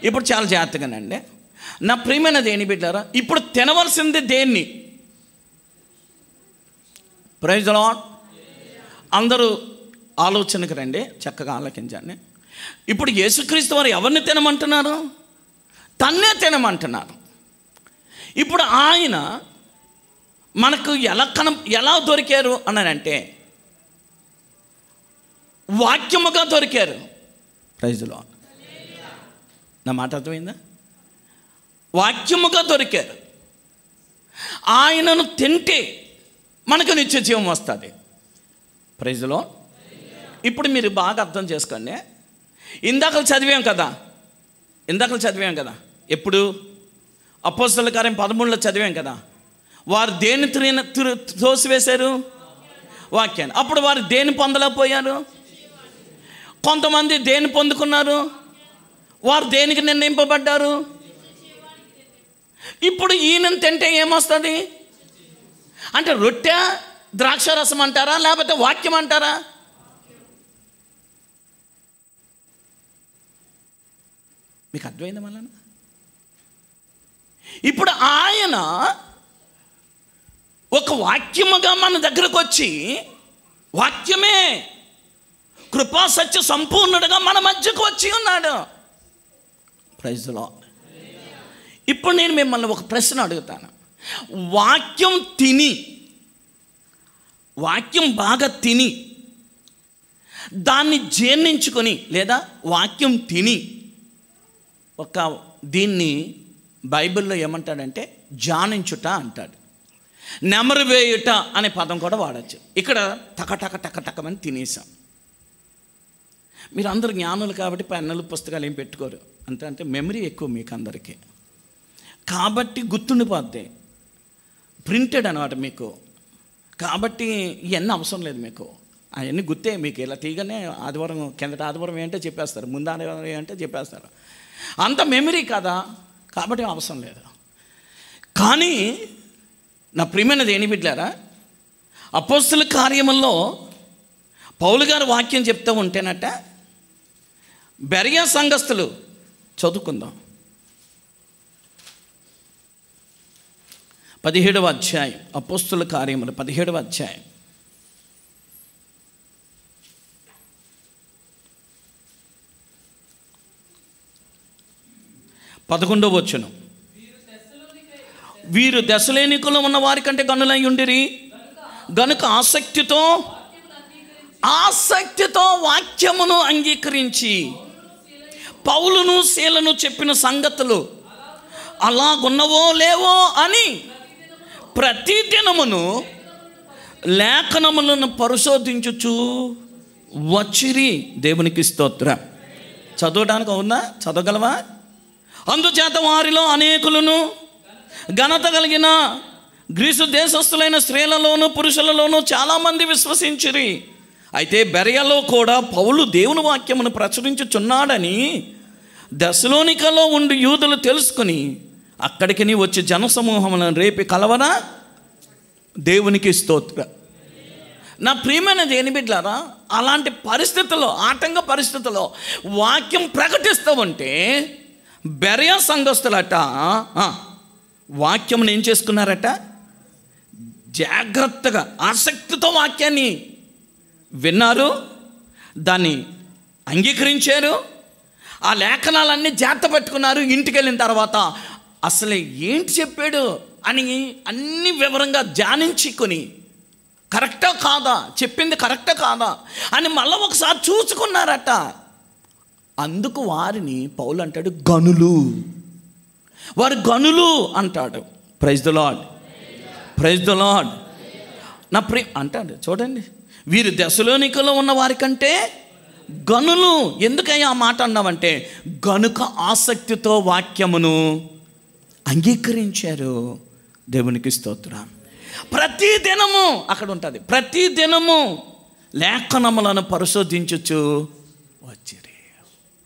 ఇప్పుడు చాలా జాగ్రత్తగానండి నా ప్రియమైన దేని బిడ్డారా, ఇప్పుడు తినవలసింది దేన్ని? Praise the lord. అందరూ ఆలోచనకు రండి, చక్కగా ఆలోచించండి. ఇప్పుడు యేసుక్రీస్తు వారు ఎవరిని తినమంటున్నారు? తన్నే తినమంటున్నారు. ఇప్పుడు ఆయన మనకు ఎలా దొరికారు అని అంటే, వాక్యముగా దొరికారు. Praise the lord. నా మాట అర్థమైందా? వాక్యముగా దొరికారు. ఆయనను తింటే మనకు నిత్య జీవం వస్తుంది. Praise the lord. ఇప్పుడు మీరు బాగా అర్థం చేసుకోండి. ఇందాక చదివాం కదా, ఎప్పుడు అపోస్తలుల కార్యం 13లో చదివాం కదా, వారు దేన్ని తోసివేశారు? వాక్యాన్ని. అప్పుడు వారు దేన్ని పొందలేకపోయారు? కొంతమంది దేన్ని పొందుకున్నారు? వారు దేనికి నిర్ణయింపబడ్డారు? ఇప్పుడు ఈయనను తింటే ఏమొస్తుంది అంటే, రొట్టె ద్రాక్షారసం అంటారా, లేకపోతే వాక్యం అంటారా? మీకు అర్థమైందా? మళ్ళా ఇప్పుడు ఆయన ఒక వాక్యముగా మన దగ్గరకు వచ్చి, వాక్యమే కృపా సత్య సంపూర్ణుడుగా మన మధ్యకు వచ్చి ఉన్నాడు. Praise the lord. ఇప్పుడు నేను మిమ్మల్ని ఒక ప్రశ్న అడుగుతాను. వాక్యం బాగా తిని దాన్ని జీర్ణించుకొని, లేదా వాక్యం తిని దీన్ని బైబిల్లో ఏమంటాడంటే ధ్యానించుట అంటాడు. నెమరు వేయుట అనే పదం కూడా వాడచ్చు. ఇక్కడ టకటకమని తినేసాం. మీరు అందరూ జ్ఞానులు కాబట్టి పెన్నులు పుస్తకాలు ఏం పెట్టుకోరు, అంటే మెమరీ ఎక్కువ మీకు అందరికీ, కాబట్టి గుర్తుండిపోద్ది. ప్రింటెడ్ అనమాట మీకు, కాబట్టి ఇవన్నీ అవసరం లేదు మీకు. అవన్నీ గుర్తే మీకు. ఇలా తీయగానే ఆదివారం, కిందటి ఆదివారం ఏంటో చెప్పేస్తారు, ముందు ఆదివారం ఏంటో చెప్పేస్తారు. అంత మెమరీ కదా, కాబట్టి అవసరం లేదు. కానీ నా ప్రియమైనది ఏని బిడ్డలారా, అపోస్తల కార్యముల్లో పౌలు గారు వాక్యం చెప్తూ ఉంటేనట బెరయ సంఘస్థులు, చదువుకుందాం 17వ అధ్యాయం, అపోస్తల కార్యములు 17వ అధ్యాయం 11వ వచనం. వీరు దశలోనికలో ఉన్న వారి కంటే గనులై ఉండిరి గనుక ఆసక్తితో వాక్యమును అంగీకరించి పౌలును శీలను చెప్పిన సంగతులు అలాగున్నవో లేవో అని ప్రతిదినమును లేఖనములను పరిశోధించుచు వచ్చిరి. దేవునికి స్తోత్రం. చదవడానికి అవునా? చదవగలవా? అందుచేత వారిలో అనేకులను ఘనత కలిగిన గ్రీసు దేశస్థులైన స్త్రీలలోను పురుషులలోనూ చాలామంది విశ్వసించిరి. అయితే బెరయలో కూడా పౌలు దేవుని వాక్యమును ప్రచురించుచున్నాడని దశలోనికలో ఉండి యూదులు తెలుసుకుని అక్కడికి వచ్చి జనసమూహములను రేపి కలవరా. దేవునికి స్తోత్రం. నా ప్రియమైన దేని బిడ్డలారా, అలాంటి పరిస్థితుల్లో, ఆటంక పరిస్థితుల్లో వాక్యం ప్రకటిస్తూ ఉంటే బెరయ సంఘస్థులట వాక్యమును ఏం చేసుకున్నారట? జాగ్రత్తగా ఆసక్తితో వాక్యాన్ని విన్నారు, దాన్ని అంగీకరించారు, ఆ లేఖనాలన్నీ జాగ్రత్త పెట్టుకున్నారు. ఇంటికి వెళ్ళిన తర్వాత అసలు ఏంటి చెప్పాడు అని అన్ని వివరంగా ధ్యానించుకొని కరెక్టా కాదా, చెప్పింది కరెక్టా కాదా అని మళ్ళీ ఒకసారి చూసుకున్నారట. అందుకు వారిని పౌలు అంటాడు గనులు. వారు గనులు అంటాడు. Praise the lord, praise the lord. నా అంటాడు చూడండి, వీరు దశలోనికలో ఉన్న వారి కంటే గనులు. ఎందుకయ్యా ఆ మాట అన్నామంటే గనుక ఆసక్తితో వాక్యమును అంగీకరించారు. దేవునికి స్తోత్రం. ప్రతిదినము అక్కడ ఉంటుంది, ప్రతిదినము లేఖనములను పరిశోధించుచు వచ్చిరి.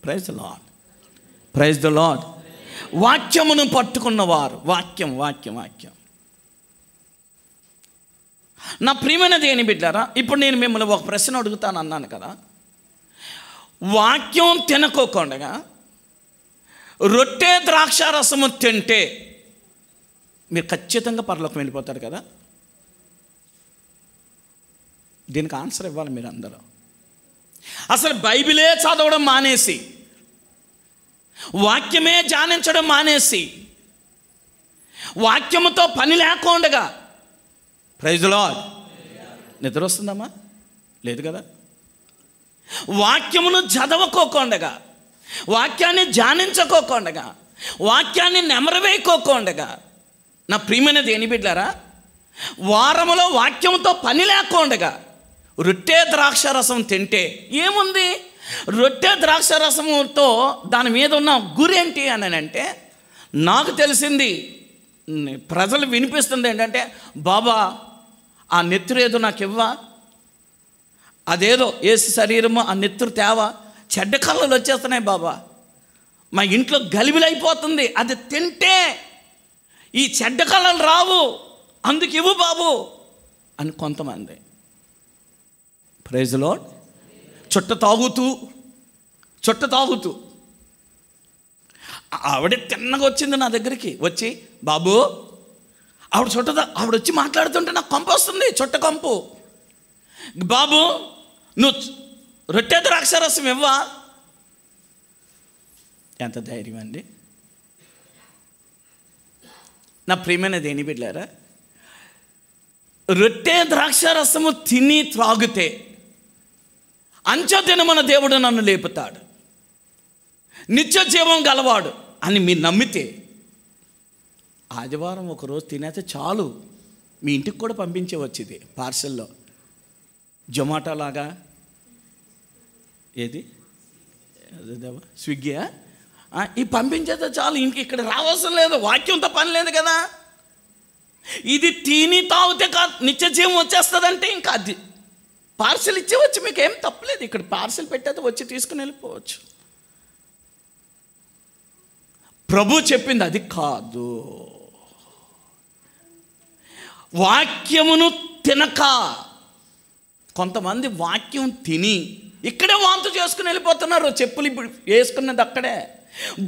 Praise the lord, praise the lord. వాక్యమును పట్టుకున్నవారు, వాక్యం వాక్యం వాక్యం. నా ప్రియమైనది ఏని బిడ్డారా, ఇప్పుడు నేను మిమ్మల్ని ఒక ప్రశ్న అడుగుతాను అన్నాను కదా. వాక్యం తినకోకుండా రొట్టె ద్రాక్ష రసము తింటే మీరు ఖచ్చితంగా పరలోకం వెళ్ళిపోతారు కదా. దీనికి ఆన్సర్ ఇవ్వాలి మీరు అందరూ. అసలు బైబిలే చదవడం మానేసి, వాక్యమే ధ్యానించడం మానేసి, వాక్యముతో పని లేకుండా, ప్రైజ్ ది లార్డ్, నిద్ర వస్తుందమ్మా? లేదు కదా. వాక్యమును చదవకోకుండా, వాక్యాన్ని ధ్యానించకోకుండా, వాక్యాన్ని నెమరవేయకోకుండా, నా ప్రియమైనది ఏని బిడ్డారా, వారములో వాక్యంతో పని లేకుండా రొట్టె ద్రాక్ష రసం తింటే ఏముంది? రొట్టె ద్రాక్ష రసముతో దాని మీద ఉన్న గురేంటి అని అంటే, నాకు తెలిసింది, ప్రజలు వినిపిస్తుంది ఏంటంటే, బాబా ఆ నెత్తురు ఏదో నాకు ఇవ్వా, అదేదో ఏసు శరీరము ఆ నెత్తురు తేవా, చెడ్డ కళ్ళలు వచ్చేస్తున్నాయి బాబా, మా ఇంట్లో గలిబిలైపోతుంది, అది తింటే ఈ చెడ్డ కళ్ళలు రావు, అందుకు ఇవ్వు బాబు అని కొంతమంది. Praise the lord. చుట్ట తాగుతూ ఆవిడ తిన్నగా వచ్చింది నా దగ్గరికి, వచ్చి బాబు ఆవిడ వచ్చి మాట్లాడుతుంటే నాకు కంపు వస్తుంది, చుట్ట కంపు. బాబు నువ్వు రొట్టె ద్రాక్షరసం ఇవ్వా? ఎంత ధైర్యం అండి. నా ప్రియమైనది ఏని బిడ్డారా, రొట్టె ద్రాక్షరసము తిని త్రాగితే అంచెదినమున దేవుడు నన్ను లేపుతాడు, నిత్య జీవం గలవాడు అని మీరు నమ్మితే ఆదివారం ఒకరోజు తినేస్తే చాలు, మీ ఇంటికి కూడా పంపించవచ్చు. ఇది పార్సెల్లో, జొమాటో లాగా. ఏది స్విగ్గీయా? ఈ పంపించేస్తే చాలు, ఇంటికి ఇక్కడ రావాల్సిన లేదు, వాక్యంతో పని లేదు కదా. ఇది తిని తాగితే నిత్య జీవం వచ్చేస్తుందంటే ఇంకా అది పార్సెల్ ఇచ్చేవచ్చు, మీకు ఏం తప్పలేదు. ఇక్కడ పార్సెల్ పెట్టేది వచ్చి తీసుకుని వెళ్ళిపోవచ్చు. ప్రభు చెప్పింది అది కాదు. వాక్యమును తినక, కొంతమంది వాక్యం తిని ఇక్కడే వాంతు చేసుకుని వెళ్ళిపోతున్నారు. చెప్పులు ఇప్పుడు వేసుకున్నది అక్కడే,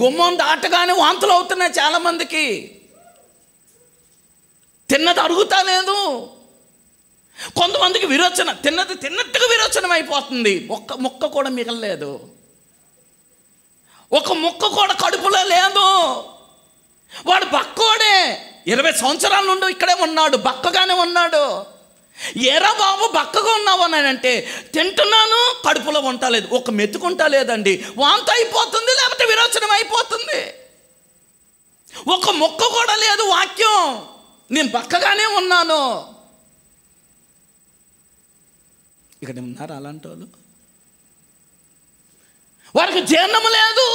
గుమ్మం దాటగానే వాంతులు అవుతున్నాయి చాలామందికి. తిన్నది అరుగుతా లేదు. కొంతమందికి విరోచన, తిన్నది తిన్నట్టుగా విరోచనం అయిపోతుంది. ఒక్క ముక్క కూడా మిగలలేదు, ఒక ముక్క కూడా కడుపులో లేదు. వాడు బక్కోడే, 20 సంవత్సరాల నుండి ఇక్కడే ఉన్నాడు, బక్కగానే ఉన్నాడు. ఏరా బాబు బక్కగా ఉన్నావు అని అంటే, తింటున్నాను కడుపులో వంటలేదు, ఒక మెతుకుంటా లేదండి, వాంత అయిపోతుంది, లేకపోతే విరోచనం అయిపోతుంది. ఒక ముక్క కూడా లేదు వాక్యం, నేను బక్కగానే ఉన్నాను. ఇక్కడ ఉన్నారు అలాంటి వాళ్ళు. వారికి జీర్ణము లేదు,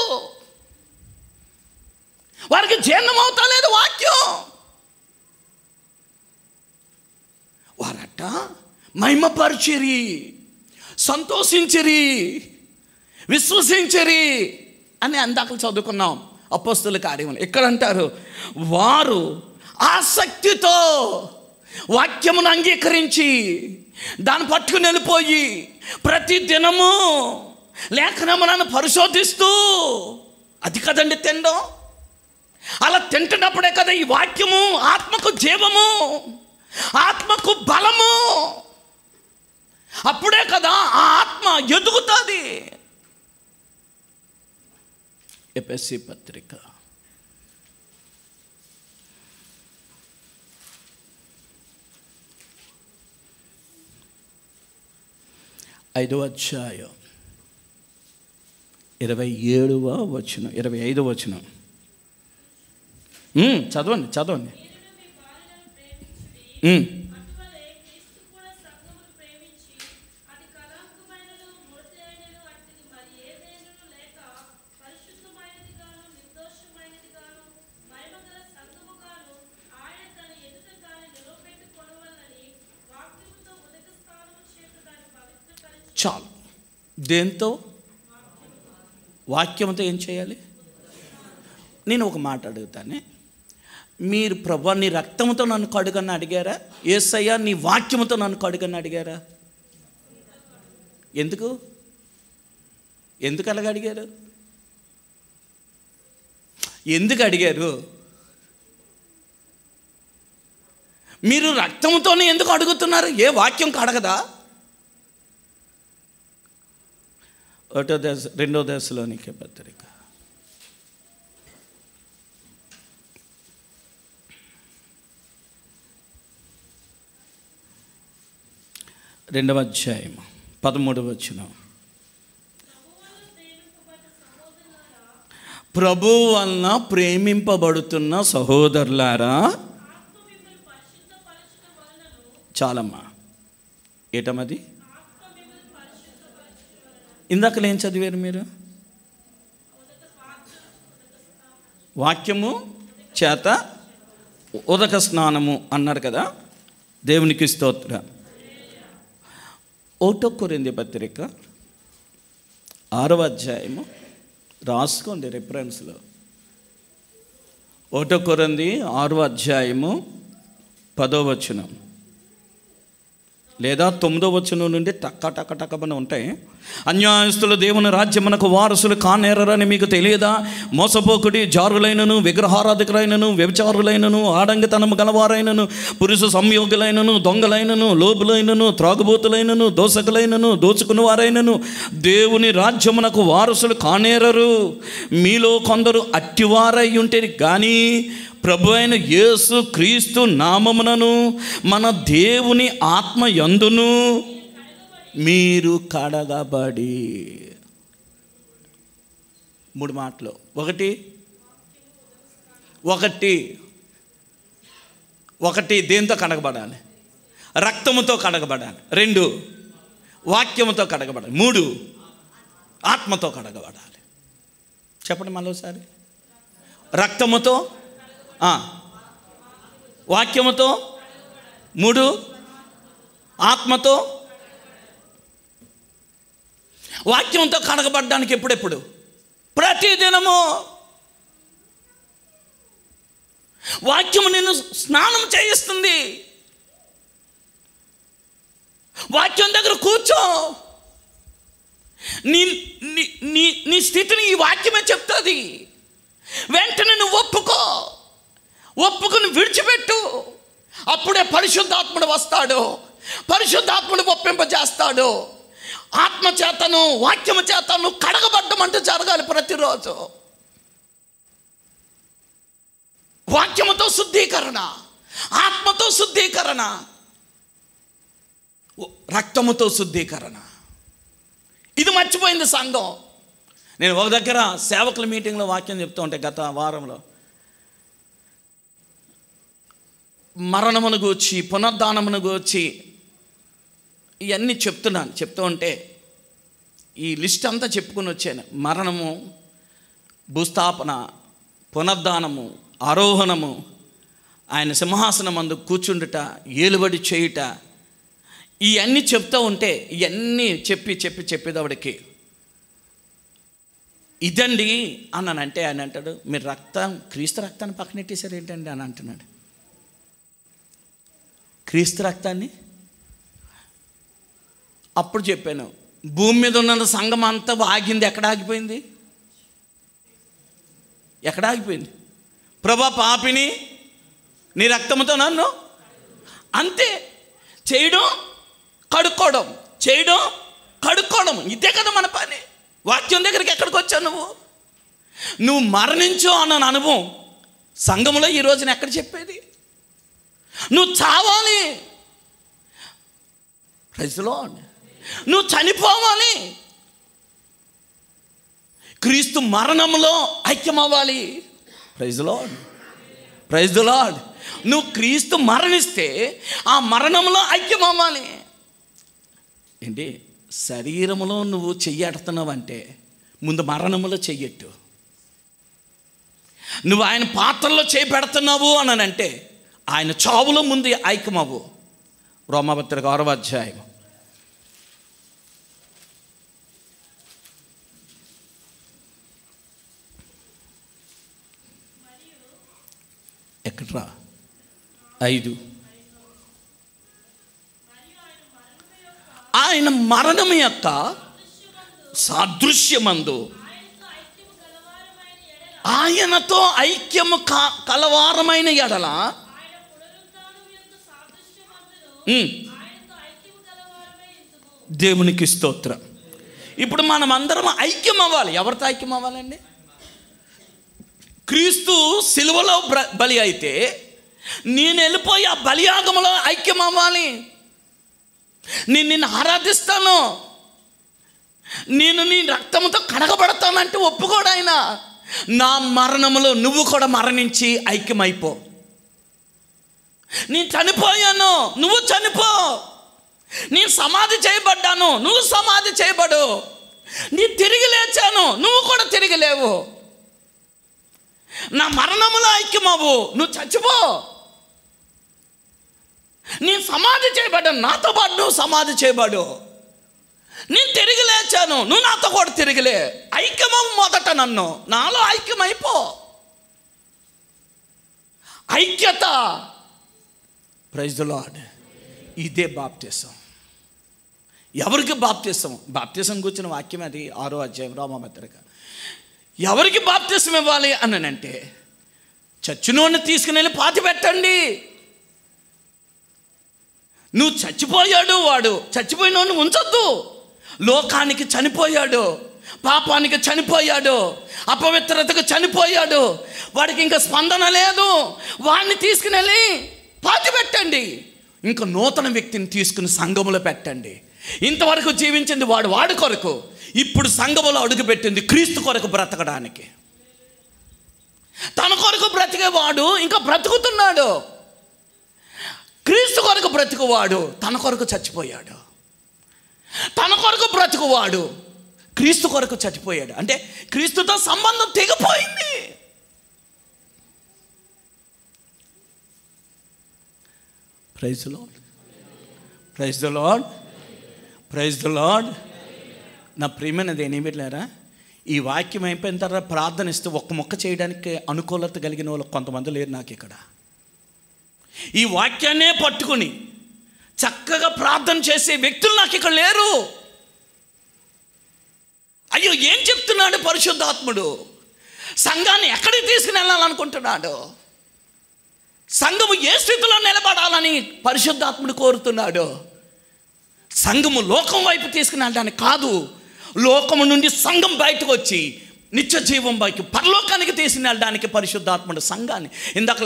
వారికి జీర్ణం అవుతా లేదు వాక్యం. వారట మహిమపరిచిరి, సంతోషించిరి, విశ్వసించిరి అని అందాక చదువుకున్నాం అపోస్తలుల కార్యములు. ఇక్కడ అంటారు, వారు ఆసక్తితో వాక్యమును అంగీకరించి దాన్ని పట్టుకుని వెళ్ళిపోయి ప్రతి దినము లేఖనములను పరిశోధిస్తూ, అది కదండి తినడం. అలా తింటున్నప్పుడే కదా ఈ వాక్యము ఆత్మకు జీవము, ఆత్మకు బలము. అప్పుడే కదా ఆ ఆత్మ ఎదుగుతుంది. ఎఫెసీ పత్రిక 5వ అధ్యాయం 27వ వచనం, 25వ వచనం. చదవండి. చాలు. దేంతో? వాక్యంతో. ఏం చేయాలి? నేను ఒక మాట అడుగుతానే, మీరు ప్రభు నీ రక్తంతో నన్ను కడుగని అడిగారా? యేసయ్యా నీ వాక్యంతో నన్ను కడుగని అడిగారా? ఎందుకు అలాగ అడిగారు? ఎందుకు అడిగారు? మీరు రక్తంతోనే ఎందుకు అడుగుతున్నారు? ఏ వాక్యం కడగదా? 2వ దశలోనికే పత్రిక 2వ అధ్యాయం 13వ వచనం. ప్రభు వలన ప్రేమింపబడుతున్న సహోదరులారా, చాలమ్మా. ఏటమది? ఇందాకలు ఏం చదివారు మీరు? వాక్యము చేత ఉదక స్నానము అన్నారు కదా. దేవునికి స్తోత్రం. 1 కొరింథీ పత్రిక 6వ అధ్యాయము రాసుకోండి రిఫరెన్స్లో. 1 కొరింథీ 6వ అధ్యాయము 10వ వచనం లేదా 9వ వచనం నుండి టక్కమని ఉంటాయి. అన్యాయస్తులు దేవుని రాజ్యమునకు వారసులు కానేరని మీకు తెలియదా? మోసపోకుడి, జారులైనను, విగ్రహారాధికులైనను, వ్యభిచారులైనను, ఆడంగితనము గలవారైనను, పురుష సంయోగులైనను, దొంగలైనను, లోబులైనను, త్రాగుబోతులైనను, దోషకులైనను, దోచుకుని వారైనను దేవుని రాజ్యమునకు వారసులు కానేరరు. మీలో కొందరు అట్టివారై ఉంటే కానీ ప్రభు అయిన యేసు క్రీస్తు నామమునను మన దేవుని ఆత్మ యందును మీరు కడగబడి. 3 మాటలు. ఒకటి ఒకటి, దేంతో కడగబడాలి? రక్తముతో కడగబడాలి. 2, వాక్యముతో కడగబడాలి. 3, ఆత్మతో కడగబడాలి. చెప్పండి మరోసారి. రక్తముతో, వాక్యముతో, 3 ఆత్మతో. వాక్యంతో కడగబడ్డానికి ఎప్పుడెప్పుడు? ప్రతిదినము. వాక్యము నిన్ను స్నానం చేయిస్తుంది. వాక్యం దగ్గర కూర్చో. నీ స్థితిని ఈ వాక్యమే చెప్తుంది. వెంటనే నువ్వు ఒప్పుకుని విడిచిపెట్టు. అప్పుడే పరిశుద్ధాత్ముడు వస్తాడు. పరిశుద్ధాత్ముడు ఒప్పింపజేస్తాడు. ఆత్మ చేతను వాక్యము చేతను కడగబడ్డం అంటూ జరగాలి ప్రతిరోజు. వాక్యముతో శుద్ధీకరణ, ఆత్మతో శుద్ధీకరణ, రక్తముతో శుద్ధీకరణ. ఇది మర్చిపోయింది సంఘం. నేను ఒక దగ్గర సేవకుల మీటింగ్లో వాక్యం చెప్తూ ఉంటే గత వారంలో మరణమును గూర్చి, పునరుద్ధానమును గూర్చి ఇవన్నీ చెప్తూ ఉంటే ఈ లిస్ట్ అంతా చెప్పుకొని వచ్చాను. మరణము, భూస్థాపన, పునరుద్ధానము, ఆరోహణము, ఆయన సింహాసనం అందు కూర్చుండుట, ఏలుబడి చేయుట, ఇవన్నీ చెప్తూ ఉంటే ఇవన్నీ చెప్పేదవాడికి ఇదండి అన్నానంటే ఆయన అంటాడు, మీరు క్రీస్తు రక్తాన్ని పక్కనెట్టేశారు ఏంటండి అని అంటున్నాడు. క్రీస్తు రక్తాన్ని అప్పుడు చెప్పాను, భూమి మీద ఉన్న సంఘం అంతా ఆగింది. ఎక్కడ ఆగిపోయింది? ప్రభా పాపిని నీ రక్తంతో నన్ను, అంతే. చేయడం కడుక్కోవడం, చేయడం కడుక్కోవడం, ఇదే కదా మన పని. వాక్యం దగ్గరికి ఎక్కడికి వచ్చావు? నువ్వు మరణించు అన్న అనుభవం సంఘంలో ఈ రోజున ఎక్కడ చెప్పేది? నువ్వు చావాలి, ప్రైజ్ ది లార్డ్. నువ్వు చనిపోవాలి, క్రీస్తు మరణంలో ఐక్యమవ్వాలి. Praise the lord. నువ్వు క్రీస్తు మరణిస్తే ఆ మరణంలో ఐక్యమవ్వాలి. ఏంటి? శరీరంలో నువ్వు చెయ్యడుతున్నావు అంటే ముందు మరణంలో చెయ్యట్టు. నువ్వు ఆయన పాత్రలో చేయి పెడుతున్నావు అని అంటే ఆయన చావులో ముందు ఐక్యమవ్వు. రోమాపత్రిక 6వ అధ్యాయం. ఎక్కడ్రా? 5. ఆయన మరణం యొక్క సాదృశ్యమందు ఆయనతో ఐక్యము కలవారమైన ఎడల దేవునికి స్తోత్రం. ఇప్పుడు మనం అందరం ఐక్యం అవ్వాలి. ఎవరితో ఐక్యం అవ్వాలండి? క్రీస్తు సిలువలో బలి అయితే నేను వెళ్ళిపోయి ఆ బలియాగంలో ఐక్యం అవ్వాలి. నేను నిన్ను ఆరాధిస్తాను, నేను నీ రక్తంతో కడగబడతానంటే ఒప్పుకోడు ఆయన. నా మరణములో నువ్వు కూడా మరణించి ఐక్యమైపో. నేను చనిపోయాను, నువ్వు చనిపో. నేను సమాధి చేయబడ్డాను, నువ్వు సమాధి చేయబడు. నేను తిరిగి లేచాను, నువ్వు కూడా తిరిగి లేవు. నా మరణములో ఐక్యమవ్వు, నువ్వు చచ్చిపో. నేను సమాధి చేయబడ్డాను, నాతో పాటు నువ్వు సమాధి చేయబడు. నేను తిరిగి లేచాను, నువ్వు నాతో కూడా తిరిగిలే. ఐక్యమవు మొదట, నన్ను నాలో ఐక్యమైపో. ఐక్యత. Praise the lord. ఇదే బాప్తిసం. ఎవరికి బాప్తిసం? బాప్తిసం కూర్చున్న వాక్యం అది 6వ అధ్యాయం రోమాపత్రిక. ఎవరికి బాప్తిసం ఇవ్వాలి అని అంటే చచ్చినోడిని తీసుకుని వెళ్ళి పాతి పెట్టండి. నువ్వు చచ్చిపోయాడు, వాడు చచ్చిపోయినోడిని ఉంచొద్దు. లోకానికి చనిపోయాడు, పాపానికి చనిపోయాడు, అపవిత్రతకు చనిపోయాడు, వాడికి ఇంకా స్పందన లేదు. వాడిని తీసుకుని వెళ్ళి పాతి పెట్టండి. ఇంకా నూతన వ్యక్తిని తీసుకుని సంఘములో పెట్టండి. ఇంతవరకు జీవించింది వాడి కొరకు, ఇప్పుడు సంఘములో అడుగుపెట్టింది క్రీస్తు కొరకు బ్రతకడానికి. తన కొరకు బ్రతికేవాడు ఇంకా బ్రతుకుతున్నాడు. బ్రతుకువాడు తన కొరకు చచ్చిపోయాడు. తన కొరకు బ్రతుకువాడు క్రీస్తు కొరకు చచ్చిపోయాడు. అంటే క్రీస్తుతో సంబంధం తెగిపోయింది. Praise the lord, praise the lord, praise the lord. నా ప్రియమైనది ఏమీ పెట్టలేరా, ఈ వాక్యం అయిపోయిన తర్వాత ప్రార్థన ఇస్తే ఒక్క మొక్క చేయడానికి అనుకూలత కలిగిన వాళ్ళు కొంతమంది లేరు నాకు ఇక్కడ. ఈ వాక్యాన్నే పట్టుకుని చక్కగా ప్రార్థన చేసే వ్యక్తులు నాకు ఇక్కడ లేరు. అయ్యో ఏం చెప్తున్నాడు పరిశుద్ధాత్ముడు? సంఘాన్ని ఎక్కడికి తీసుకుని వెళ్ళాలనుకుంటున్నాడు? సంఘము ఏ స్థితిలో నిలబడాలని పరిశుద్ధాత్ముడు కోరుతున్నాడు? సంఘము లోకం వైపు తీసుకుని వెళ్ళడానికి కాదు, లోకము నుండి సంఘం బయటకు వచ్చి నిత్య జీవం వైపు పరలోకానికి తీసుకుని వెళ్ళడానికి పరిశుద్ధాత్ముడు సంఘాన్ని. ఇందాక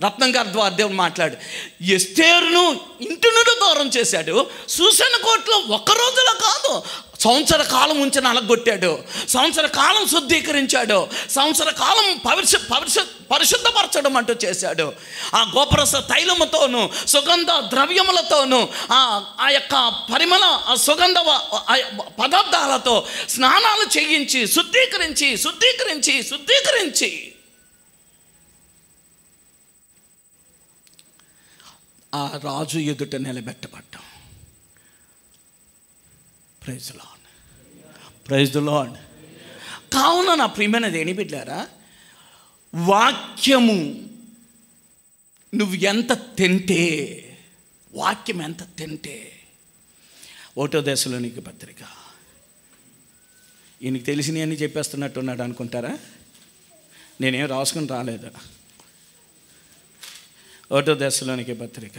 రత్నం గారి ద్వారా దేవుడు మాట్లాడు, ఎస్తేరును ఇంటి నుండి దూరం చేశాడు. సూసన కోటలో ఒక్క రోజులో కాదు, సంవత్సర కాలం ఉంచి నలగొట్టాడు, సంవత్సర కాలం శుద్ధీకరించాడు, సంవత్సర కాలం పరిశుద్ధపరచడం అంటూ చేశాడు. ఆ గోపరస తైలముతోనూ సుగంధ ద్రవ్యములతోనూ ఆ యొక్క పరిమళ సుగంధ పదార్థాలతో స్నానాలు చేయించి శుద్ధీకరించి శుద్ధీకరించి శుద్ధీకరించి ఆ రాజు ఎదుట నిలబెట్టబడ్డాం. Praise the lord, praise the Lord. కావున నా ప్రియమైనది ఏమి బిడ్డారా, వాక్యము నువ్వు ఎంత తింటే, వాక్యం ఎంత తింటే. 1వ దశలోనికే పత్రిక, ఈయనకి తెలిసినవన్నీ చెప్పేస్తున్నట్టున్నాడు అనుకుంటారా? నేనేం రాసుకుని రాలేదు. 1వ దశలోనికే పత్రిక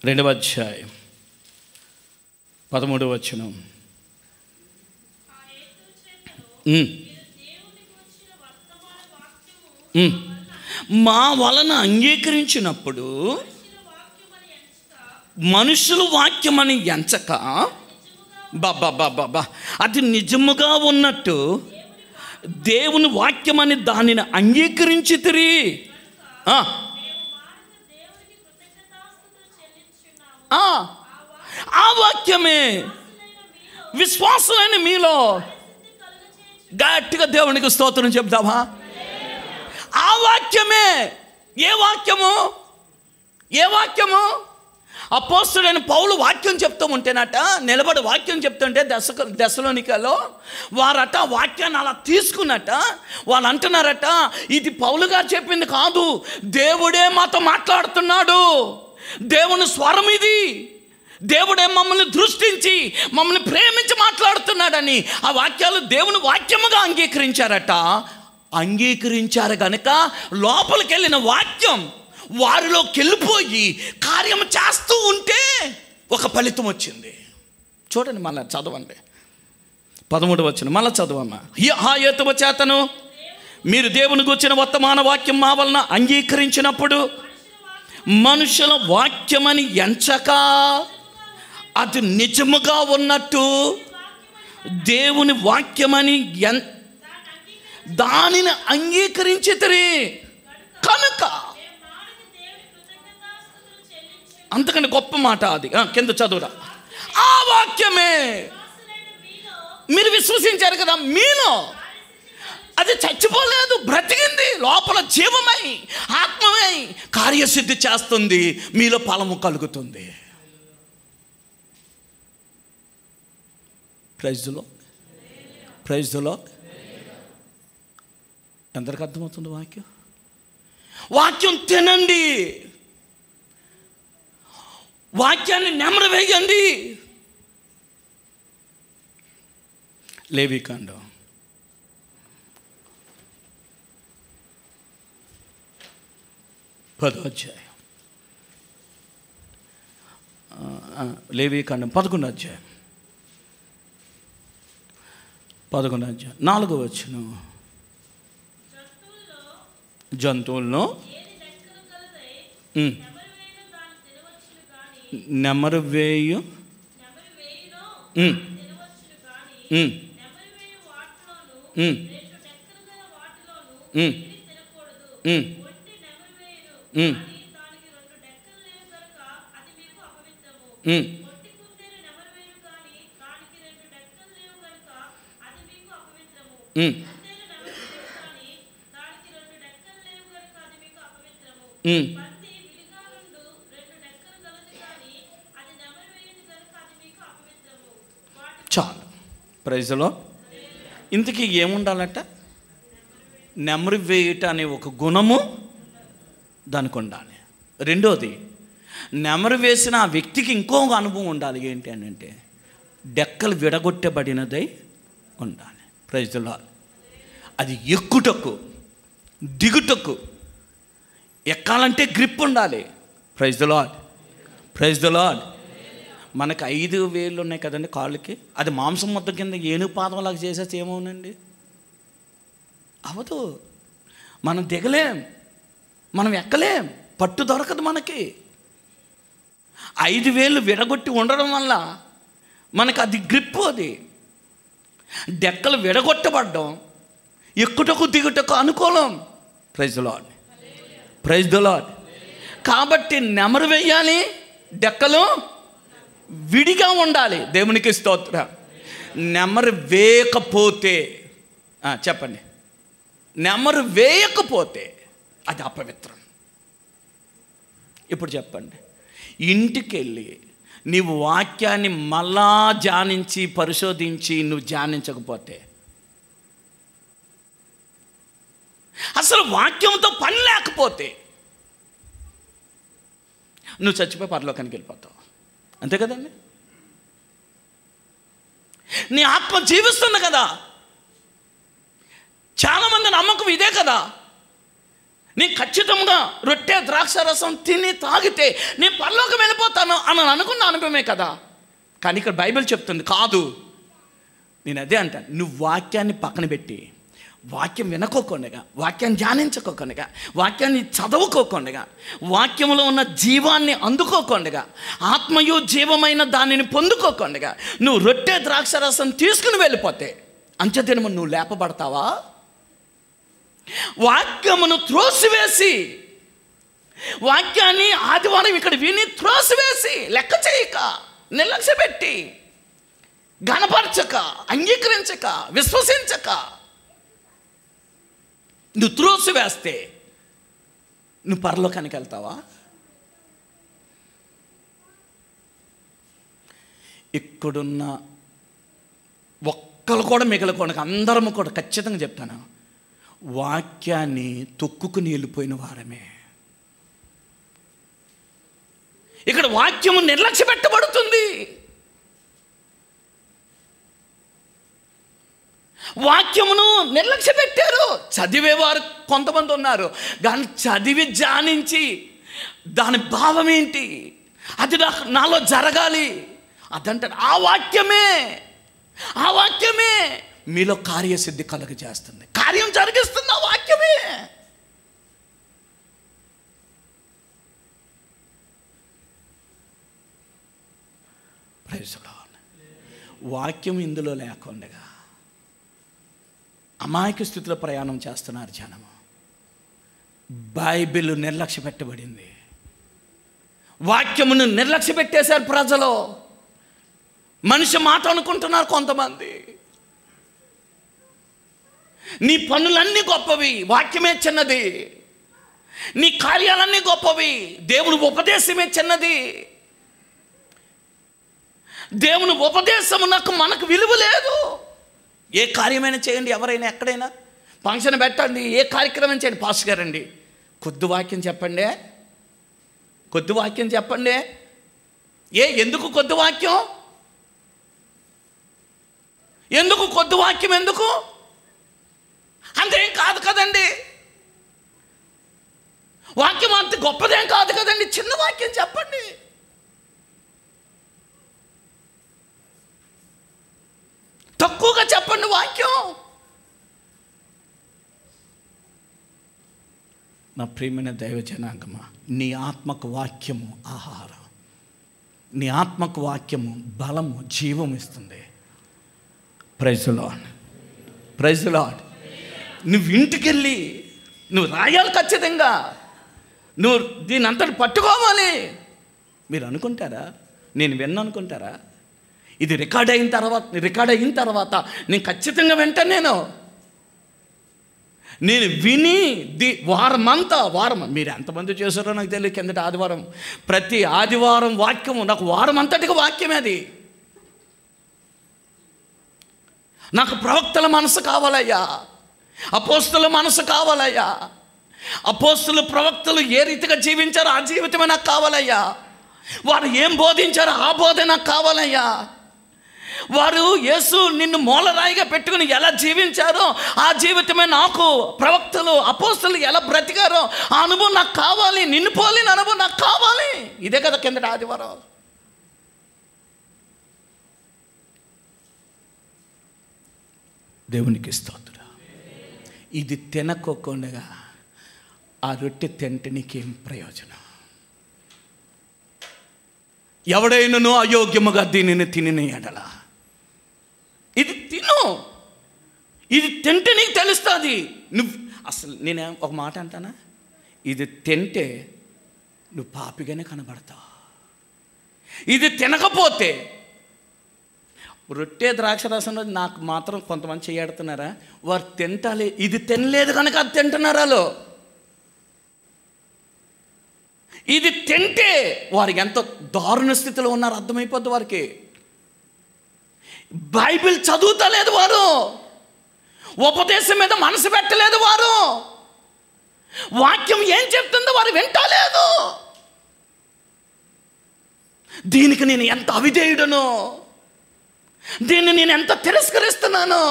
2వ అధ్యాయం 13వ వచనం. మా వలన అంగీకరించినప్పుడు మనుషుల వాక్యమని ఎంచక బాబా అది నిజముగా ఉన్నట్టు దేవుని వాక్యమని దానిని అంగీకరించితిరి. ఆ వాక్యమే విశ్వాసులైన మీలో గట్టిగా దేవునికి స్తోత్రం చెప్తావా? ఆ వాక్యమే. ఏ వాక్యము? ఏ వాక్యము? అపోస్తలుడైన పౌలు వాక్యం చెప్తూ ఉంటేనట, నిలబడి వాక్యం చెప్తుంటే దశలోనికలో వారట వాక్యాన్ని అలా తీసుకున్నట వాళ్ళు అంటున్నారట, ఇది పౌలు గారు చెప్పింది కాదు, దేవుడే మాతో మాట్లాడుతున్నాడు, దేవుని స్వరం ఇది, దేవుడే మమ్మల్ని దృష్టించి మమ్మల్ని ప్రేమించి మాట్లాడుతున్నాడని ఆ వాక్యాలు దేవుని వాక్యముగా అంగీకరించారట. అంగీకరించారు కనుక లోపలికి వెళ్ళిన వాక్యం వారిలోకి వెళ్ళిపోయి కార్యం చేస్తూ ఉంటే ఒక ఫలితం వచ్చింది. చూడండి, మళ్ళీ చదవండి 13వ వచనం, మళ్ళీ చదవమ్మా. ఆ హేతువు చేతను మీరు దేవుని గూర్చిన వర్తమాన వాక్యం మా వలన అంగీకరించినప్పుడు మనుషుల వాక్యమని ఎంచక అది నిజముగా ఉన్నట్టు దేవుని వాక్యమని దానిని అంగీకరించితిరి కనుక. అంతకంటే గొప్ప మాట అది. కింద చదువురా. ఆ వాక్యమే మీరు విశ్వసించారు కదా, మీలో అది చచ్చిపోలేదు, బ్రతికింది, లోపల జీవమై ఆత్మమై కార్యసిద్ధి చేస్తుంది, మీలో ఫలము కలుగుతుంది. Praise the lord, praise the Lord. ఎందరికి అర్థమవుతుంది వాక్యం? వాక్యం తినండి, వాక్యాన్ని నెమరు వేయండి. లేవికాండం 10వ అధ్యాయం, లేవికాండం 11వ అధ్యాయం 4వ వచనం. జంతువులను నెమరు వేయు ఉమ్, దానికి రెండు డెక్కలు లేవు గనుక అది మీకు అపవిత్రము. ఉమ్. పొట్టి కుందేలు నెమరువేయు కానీ దానికి రెండు డెక్కలు లేవు గనుక అది మీకు అపవిత్రము. ఉమ్, కుందేలు నెమరువేయు కానీ దానికి రెండు డెక్కలు లేవు గనుక అది మీకు అపవిత్రము. ఉమ్. పంది విడిగా నుండు రెండు డెక్కలు గలదు కానీ అది నెమరువేయదు గనుక అది మీకు అపవిత్రము. వాటి చాలు. ప్రైజ్లో ఇంతకీ ఏముండాలట? నెమరు వేయుట అనే ఒక గుణము దానికి ఉండాలి. రెండోది, నెమరు వేసిన ఆ వ్యక్తికి ఇంకో అనుభవం ఉండాలి. ఏంటి అని అంటే డెక్కలు విడగొట్టబడినదై ఉండాలి. ప్రైజ్లో అది ఎక్కుటకు దిగుటకు, ఎక్కాలంటే గ్రిప్ ఉండాలి. Praise the lord, praise the lord. మనకు 5 వేళ్ళు ఉన్నాయి కదండి కాళ్ళకి, అది మాంసం మొత్తం కింద ఏనుగు పాదంలాగా చేసేస్తే ఏమవునండి? అవదు. మనం దిగలేం, మనం ఎక్కలేం, పట్టు దొరకదు మనకి. 5 వేళ్ళు విడగొట్టి ఉండడం వల్ల మనకు అది గ్రిప్. అది డెక్కలు విడగొట్టబడ్డం ఎక్కుటకు దిగుటకు అనుకూలం. Praise the lord, praise the lord. కాబట్టి నెమరు వేయాలి, డెక్కలు విడిగా ఉండాలి. దేవునికి స్తోత్రం. నెమరు వేయకపోతే చెప్పండి, నెమరు వేయకపోతే అది అపవిత్రం. ఇప్పుడు చెప్పండి, ఇంటికి వెళ్ళి నీవు వాక్యాన్ని మళ్ళా ధ్యానించి పరిశోధించి నువ్వు ధ్యానించకపోతే, అసలు వాక్యంతో పని లేకపోతే నువ్వు చచ్చిపోయి పరలోకానికి వెళ్ళిపోతావు. అంతే కదండి? నీ ఆత్మ జీవిస్తుంది కదా. చాలామంది నమ్మకం ఇదే కదా. నేను ఖచ్చితంగా రొట్టె ద్రాక్ష రసం తిని తాగితే నేను పరలోకం వెళ్ళిపోతాను అని అనుకున్న అనుభవమే కదా. కానీ ఇక్కడ బైబిల్ చెప్తుంది కాదు. నేను అదే అంటాను, నువ్వు వాక్యాన్ని పక్కన పెట్టి, వాక్యం వినకోకుండా, వాక్యాన్ని ధ్యానించుకోకుండా, వాక్యాన్ని చదువుకోకుండా, వాక్యంలో ఉన్న జీవాన్ని అందుకోకుండా, ఆత్మయు జీవమైన దానిని పొందుకోకుండా నువ్వు రొట్టె ద్రాక్ష రసం తీసుకుని వెళ్ళిపోతే అంచెదినము నువ్వు లేపబడతావా? వాక్యమును త్రోసివేసి, వాక్యాన్ని ఆదివారం ఇక్కడ విని త్రోసివేసి, లెక్క చేయక, నిర్లక్ష్య పెట్టి, గణపరచక, అంగీకరించక, విశ్వసించక నువ్వు త్రోసివేస్తే నువ్వు పరలోకానికి వెళ్తావా? ఇక్కడున్న ఒక్కరు కూడా మిగలకుండా అందరము కూడా ఖచ్చితంగా చెప్తాను, వాక్యాన్ని తొక్కుకుని వెళ్ళిపోయిన వారమే. ఇక్కడ వాక్యము నిర్లక్ష్య పెట్టబడుతుంది. వాక్యమును నిర్లక్ష్య పెట్టారు. చదివేవారు కొంతమంది ఉన్నారు, కానీ చదివి ధ్యానించి దాని భావం ఏంటి, అది నాలో జరగాలి అదంటారు. ఆ వాక్యమే మీలో కార్యసిద్ధి కలుగజేస్తుంది, కార్యం జరిగిస్తుంది ఆ వాక్యమే. Praise the lord. వాక్యం ఇందులో లేకుండా అమాయక స్థితిలో ప్రయాణం చేస్తున్నారు జనము. బైబిల్ నిర్లక్ష్య పెట్టబడింది, వాక్యమును నిర్లక్ష్య పెట్టేశారు ప్రజలు. మనిషి మాట అనుకుంటున్నారు కొంతమంది. నీ పనులన్నీ గొప్పవి, వాక్యమే చిన్నది. నీ కార్యాలన్నీ గొప్పవి, దేవుని ఉపదేశమే చిన్నది. దేవుని ఉపదేశమునకు మనకు విలువ లేదు. ఏ కార్యమైనా చేయండి, ఎవరైనా ఎక్కడైనా ఫంక్షన్ పెట్టండి, ఏ కార్యక్రమం చేయండి, పాస్టర్ గారండి కొద్ది వాక్యం చెప్పండి, కొద్ది వాక్యం చెప్పండి. ఎందుకు కొద్ది వాక్యం? ఎందుకు కొద్ది వాక్యం? ఎందుకు? అంతేం కాదు కదండి, వాక్యం అంత గొప్పదేం కాదు కదండి, చిన్న వాక్యం చెప్పండి. తక్కువగా చెప్పండి వాక్యం. నా ప్రియమైన దైవ జనాంగమా, నీ ఆత్మకు వాక్యము ఆహారం, నీ ఆత్మకు వాక్యము బలము, జీవం ఇస్తుంది. Praise the lord, praise the lord. నువ్వు ఇంటికి వెళ్ళి నువ్వు రాయాలి ఖచ్చితంగా. నువ్వు దీని అంతటి పట్టుకోవాలి. మీరు అనుకుంటారా? నేను అనుకుంటారా? ఇది రికార్డ్ అయిన తర్వాత నేను ఖచ్చితంగా వింటాను. నేను విని వారం మీరు ఎంతమంది చేశారో నాకు తెలియదు. కిందటి ఆదివారం, ప్రతి ఆదివారం వాక్యము నాకు వారం అంతటికి వాక్యమే. అది నాకు ప్రవక్తల మనసు కావాలయ్యా, అపోస్తుల మనసు కావాలయ్యా. అపోస్తులు ప్రవక్తలు ఏ రీతిగా జీవించారో ఆ జీవితమే నాకు కావాలయ్యా. వారు ఏం బోధించారో ఆ బోధ నాకు కావాలయ్యా. వారు యేసు నిన్ను మూలరాయిగా పెట్టుకుని ఎలా జీవించారో ఆ జీవితమే నాకు, ప్రవక్తలు అపోస్తులు ఎలా బ్రతికారో ఆ అనుభవం నాకు కావాలి. నిన్ను పోలిన అనుభవం నాకు కావాలి. ఇదే కదా కిందటి ఆదివారం. దేవునికి స్తోత్రం. ఇది తినకోకుండా ఆ రొట్టె తింటే నీకేం ప్రయోజనం? ఎవడైనను అయోగ్యముగా దీనిని తినిన ఎడల, ఇది తిను, ఇది తింటే నీకు తెలుస్తుంది. నువ్వు అసలు నేను ఒక మాట అంటానా, ఇది తింటే నువ్వు పాపిగానే కనబడతావు. ఇది తినకపోతే, రొట్టె ద్రాక్షరసం నాకు మాత్రం కొంతమంది చేయడుతున్నారా, వారు తింటాలి, ఇది తినలేదు కనుక అది తింటున్నారు. వాళ్ళు ఇది తింటే వారికి ఎంత దారుణ స్థితిలో ఉన్నారో అర్థమైపోద్ది వారికి. బైబిల్ చదువుతలేదు వారు, ఉపదేశం మీద మనసు పెట్టలేదు వారు, వాక్యం ఏం చెప్తుందో వారు వింటలేదు. దీనికి నేను ఎంత అవిధేయుడను, దీన్ని నేను ఎంత తిరస్కరిస్తున్నాను,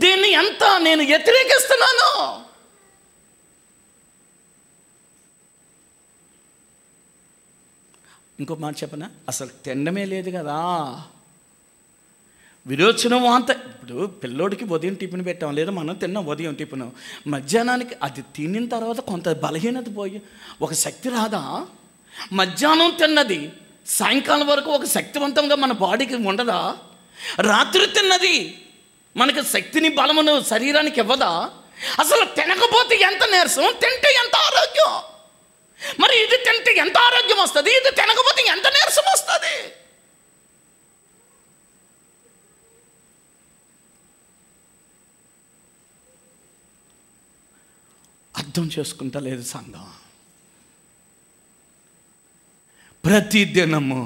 దీన్ని ఎంత నేను వ్యతిరేకిస్తున్నాను. ఇంకో మాట చెప్పనా, అసలు తినడమే లేదు కదా, విరోచనం అంత. ఇప్పుడు పిల్లోడికి ఉదయం టిఫిన్ పెట్టాం, లేదా మనం తిన్నాం ఉదయం టిఫిన్, మధ్యాహ్నానికి అది తినిన తర్వాత కొంత బలహీనత పోయి ఒక శక్తి రాదా? మధ్యాహ్నం తిన్నది సాయంకాలం వరకు ఒక శక్తివంతంగా మన బాడీకి ఉండదా? రాత్రి తిన్నది మనకి శక్తిని బలమును శరీరానికి ఇవ్వదా? అసలు తినకపోతే ఎంత నీరసం, తింటే ఎంత ఆరోగ్యం. మరి ఇది తింటే ఎంత ఆరోగ్యం వస్తుంది, ఇది తినకపోతే ఎంత నీరసం వస్తుంది. అర్థం చేసుకుంటా లేదు సంఘం. ప్రతిదినము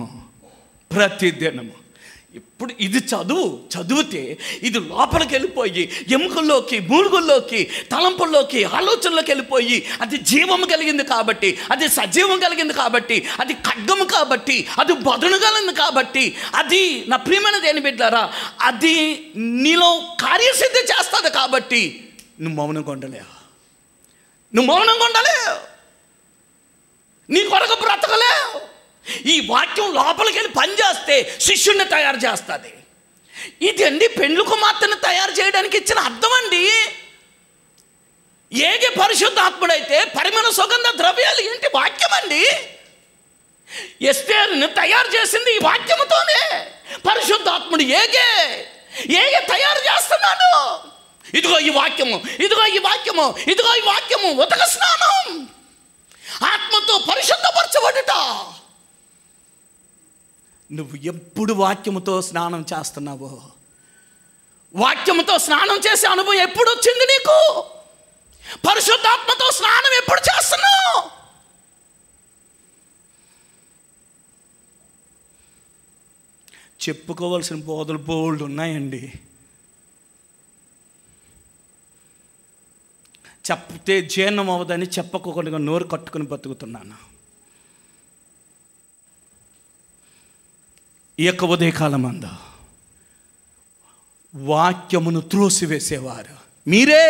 ఇప్పుడు ఇది చదివితే ఇది లోపలికి వెళ్ళిపోయి ఎముకల్లోకి, మూలుగుల్లోకి, తలంపుల్లోకి, ఆలోచనలోకి వెళ్ళిపోయి అది జీవం కలిగింది కాబట్టి, అది సజీవం కలిగింది కాబట్టి, అది ఖడ్గము కాబట్టి, అది బదును కలిగింది కాబట్టి, అది నా ప్రియమైన దేని బిడ్డారా, అది నీలో కార్యసిద్ధి చేస్తుంది కాబట్టి నువ్వు మౌనంగా ఉండలేవు. నీ కొరకు బ్రతకలేవు. ఈ వాక్యం లోపలికి వెళ్ళి పనిచేస్తే శిష్యుడిని తయారు చేస్తుంది. ఇది అండి పెండ్లి కుమార్తెను తయారు చేయడానికి ఇచ్చిన అర్థం అండి. ఏగే పరిశుద్ధాత్ముడైతే పరిమళ సుగంధ ద్రవ్యాలు ఏంటి? వాక్యం అండి. ఎస్తేరును తయారు చేసింది ఈ వాక్యముతోనే. పరిశుద్ధాత్ముడు ఏగే తయారు చేస్తున్నాడు. ఇదిగో ఈ వాక్యము, ఉతక స్నానం, ఆత్మతో పరిశుద్ధపరచబడుట. నువ్వు ఎప్పుడు వాక్యముతో స్నానం చేస్తున్నావో, వాక్యముతో స్నానం చేసే అనుభవం ఎప్పుడు వచ్చింది నీకు? పరిశుద్ధాత్మతో స్నానం ఎప్పుడు చేస్తున్నావు? చెప్పుకోవాల్సిన బోధలు బోల్డ్ ఉన్నాయండి. చెప్తే జీర్ణం అవ్వదని చెప్పకుండా నోరు కట్టుకుని బతుకుతున్నాను. ఈ యొక్క ఉదయకాలం అందు వాక్యమును త్రోసివేసేవారు మీరే.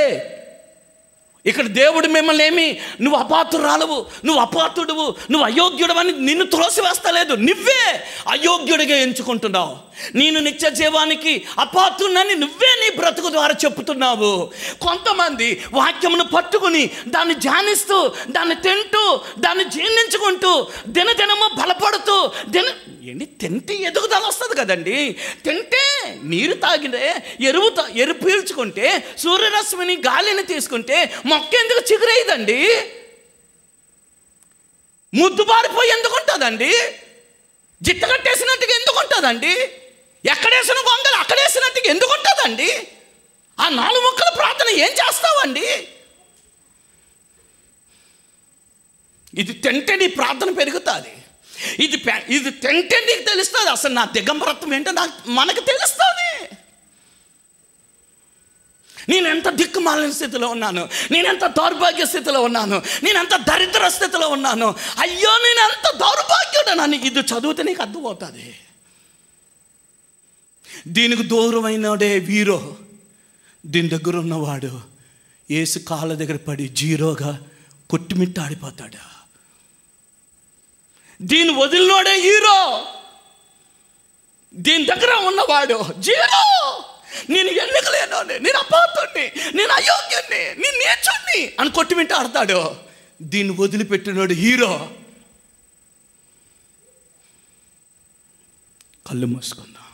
ఇక్కడ దేవుడు మిమ్మల్ని ఏమి, నువ్వు అపాత్రురాలవు, నువ్వు అపాత్రుడువు, నువ్వు అయోగ్యుడు అని నిన్ను త్రోసివేస్తలేదు. నువ్వే అయోగ్యుడిగా ఎంచుకుంటున్నావు. నేను నిత్య జీవానికి అపాత్రునని నువ్వే నీ బ్రతుకు ద్వారా చెప్తున్నావు. కొంతమంది వాక్యమును పట్టుకుని దాన్ని ధ్యానిస్తూ, దాన్ని తింటూ, దాన్ని జీర్ణించుకుంటూ, దినదినము బలపడుతూ, తింటే ఎదుగుదల వస్తుంది కదండి. తింటే నీరు తాగితే, ఎరువు పీల్చుకుంటే, సూర్యరశ్మిని గాలిని తీసుకుంటే మొక్క ఎందుకు చిగురేయదండి? ముద్దుబారిపోయి ఎందుకు ఉంటుందండి? జిట్ట కట్టేసినట్టుగా ఎందుకు ఉంటుందండి? ఎక్కడేసిన గొంగలు అక్కడేసినట్టుగా ఎందుకు ఉంటుందండి? ఆ 4 ముక్కల ప్రార్థన ఏం చేస్తావండి? ఇది తింటే నీ ప్రార్థన పెరుగుతుంది. ఇది తింటే నీకు తెలుస్తుంది అసలు నా దిగంబరత్వం ఏంటో మనకు తెలుస్తుంది. నేనెంత దిక్కుమాలిన స్థితిలో ఉన్నాను, నేనెంత దౌర్భాగ్య స్థితిలో ఉన్నాను, నేనెంత దరిద్ర స్థితిలో ఉన్నాను, అయ్యో నేనెంత దౌర్భాగ్యుడనని ఇది చదివితే నీకు అర్థమవుతుంది. దీనికి దూరమైనడే వీరో, దీని దగ్గర ఉన్నవాడు యేసు కాళ్ళ దగ్గర పడి జీరోగా కొట్టుమిట్టాడిపోతాడు. దీన్ని వదిలినోడే హీరో, దీని దగ్గర ఉన్నవాడు జీరో. నేను ఎన్నికలేనోని, నేను అపార్థుణ్ణి, నేను అయోగ్యుణ్ణి, నేను నీచుణ్ణి అని కొట్టుమిట్ట ఆడతాడు. దీన్ని వదిలిపెట్టినోడు హీరో. కళ్ళు మూసుకుందాం.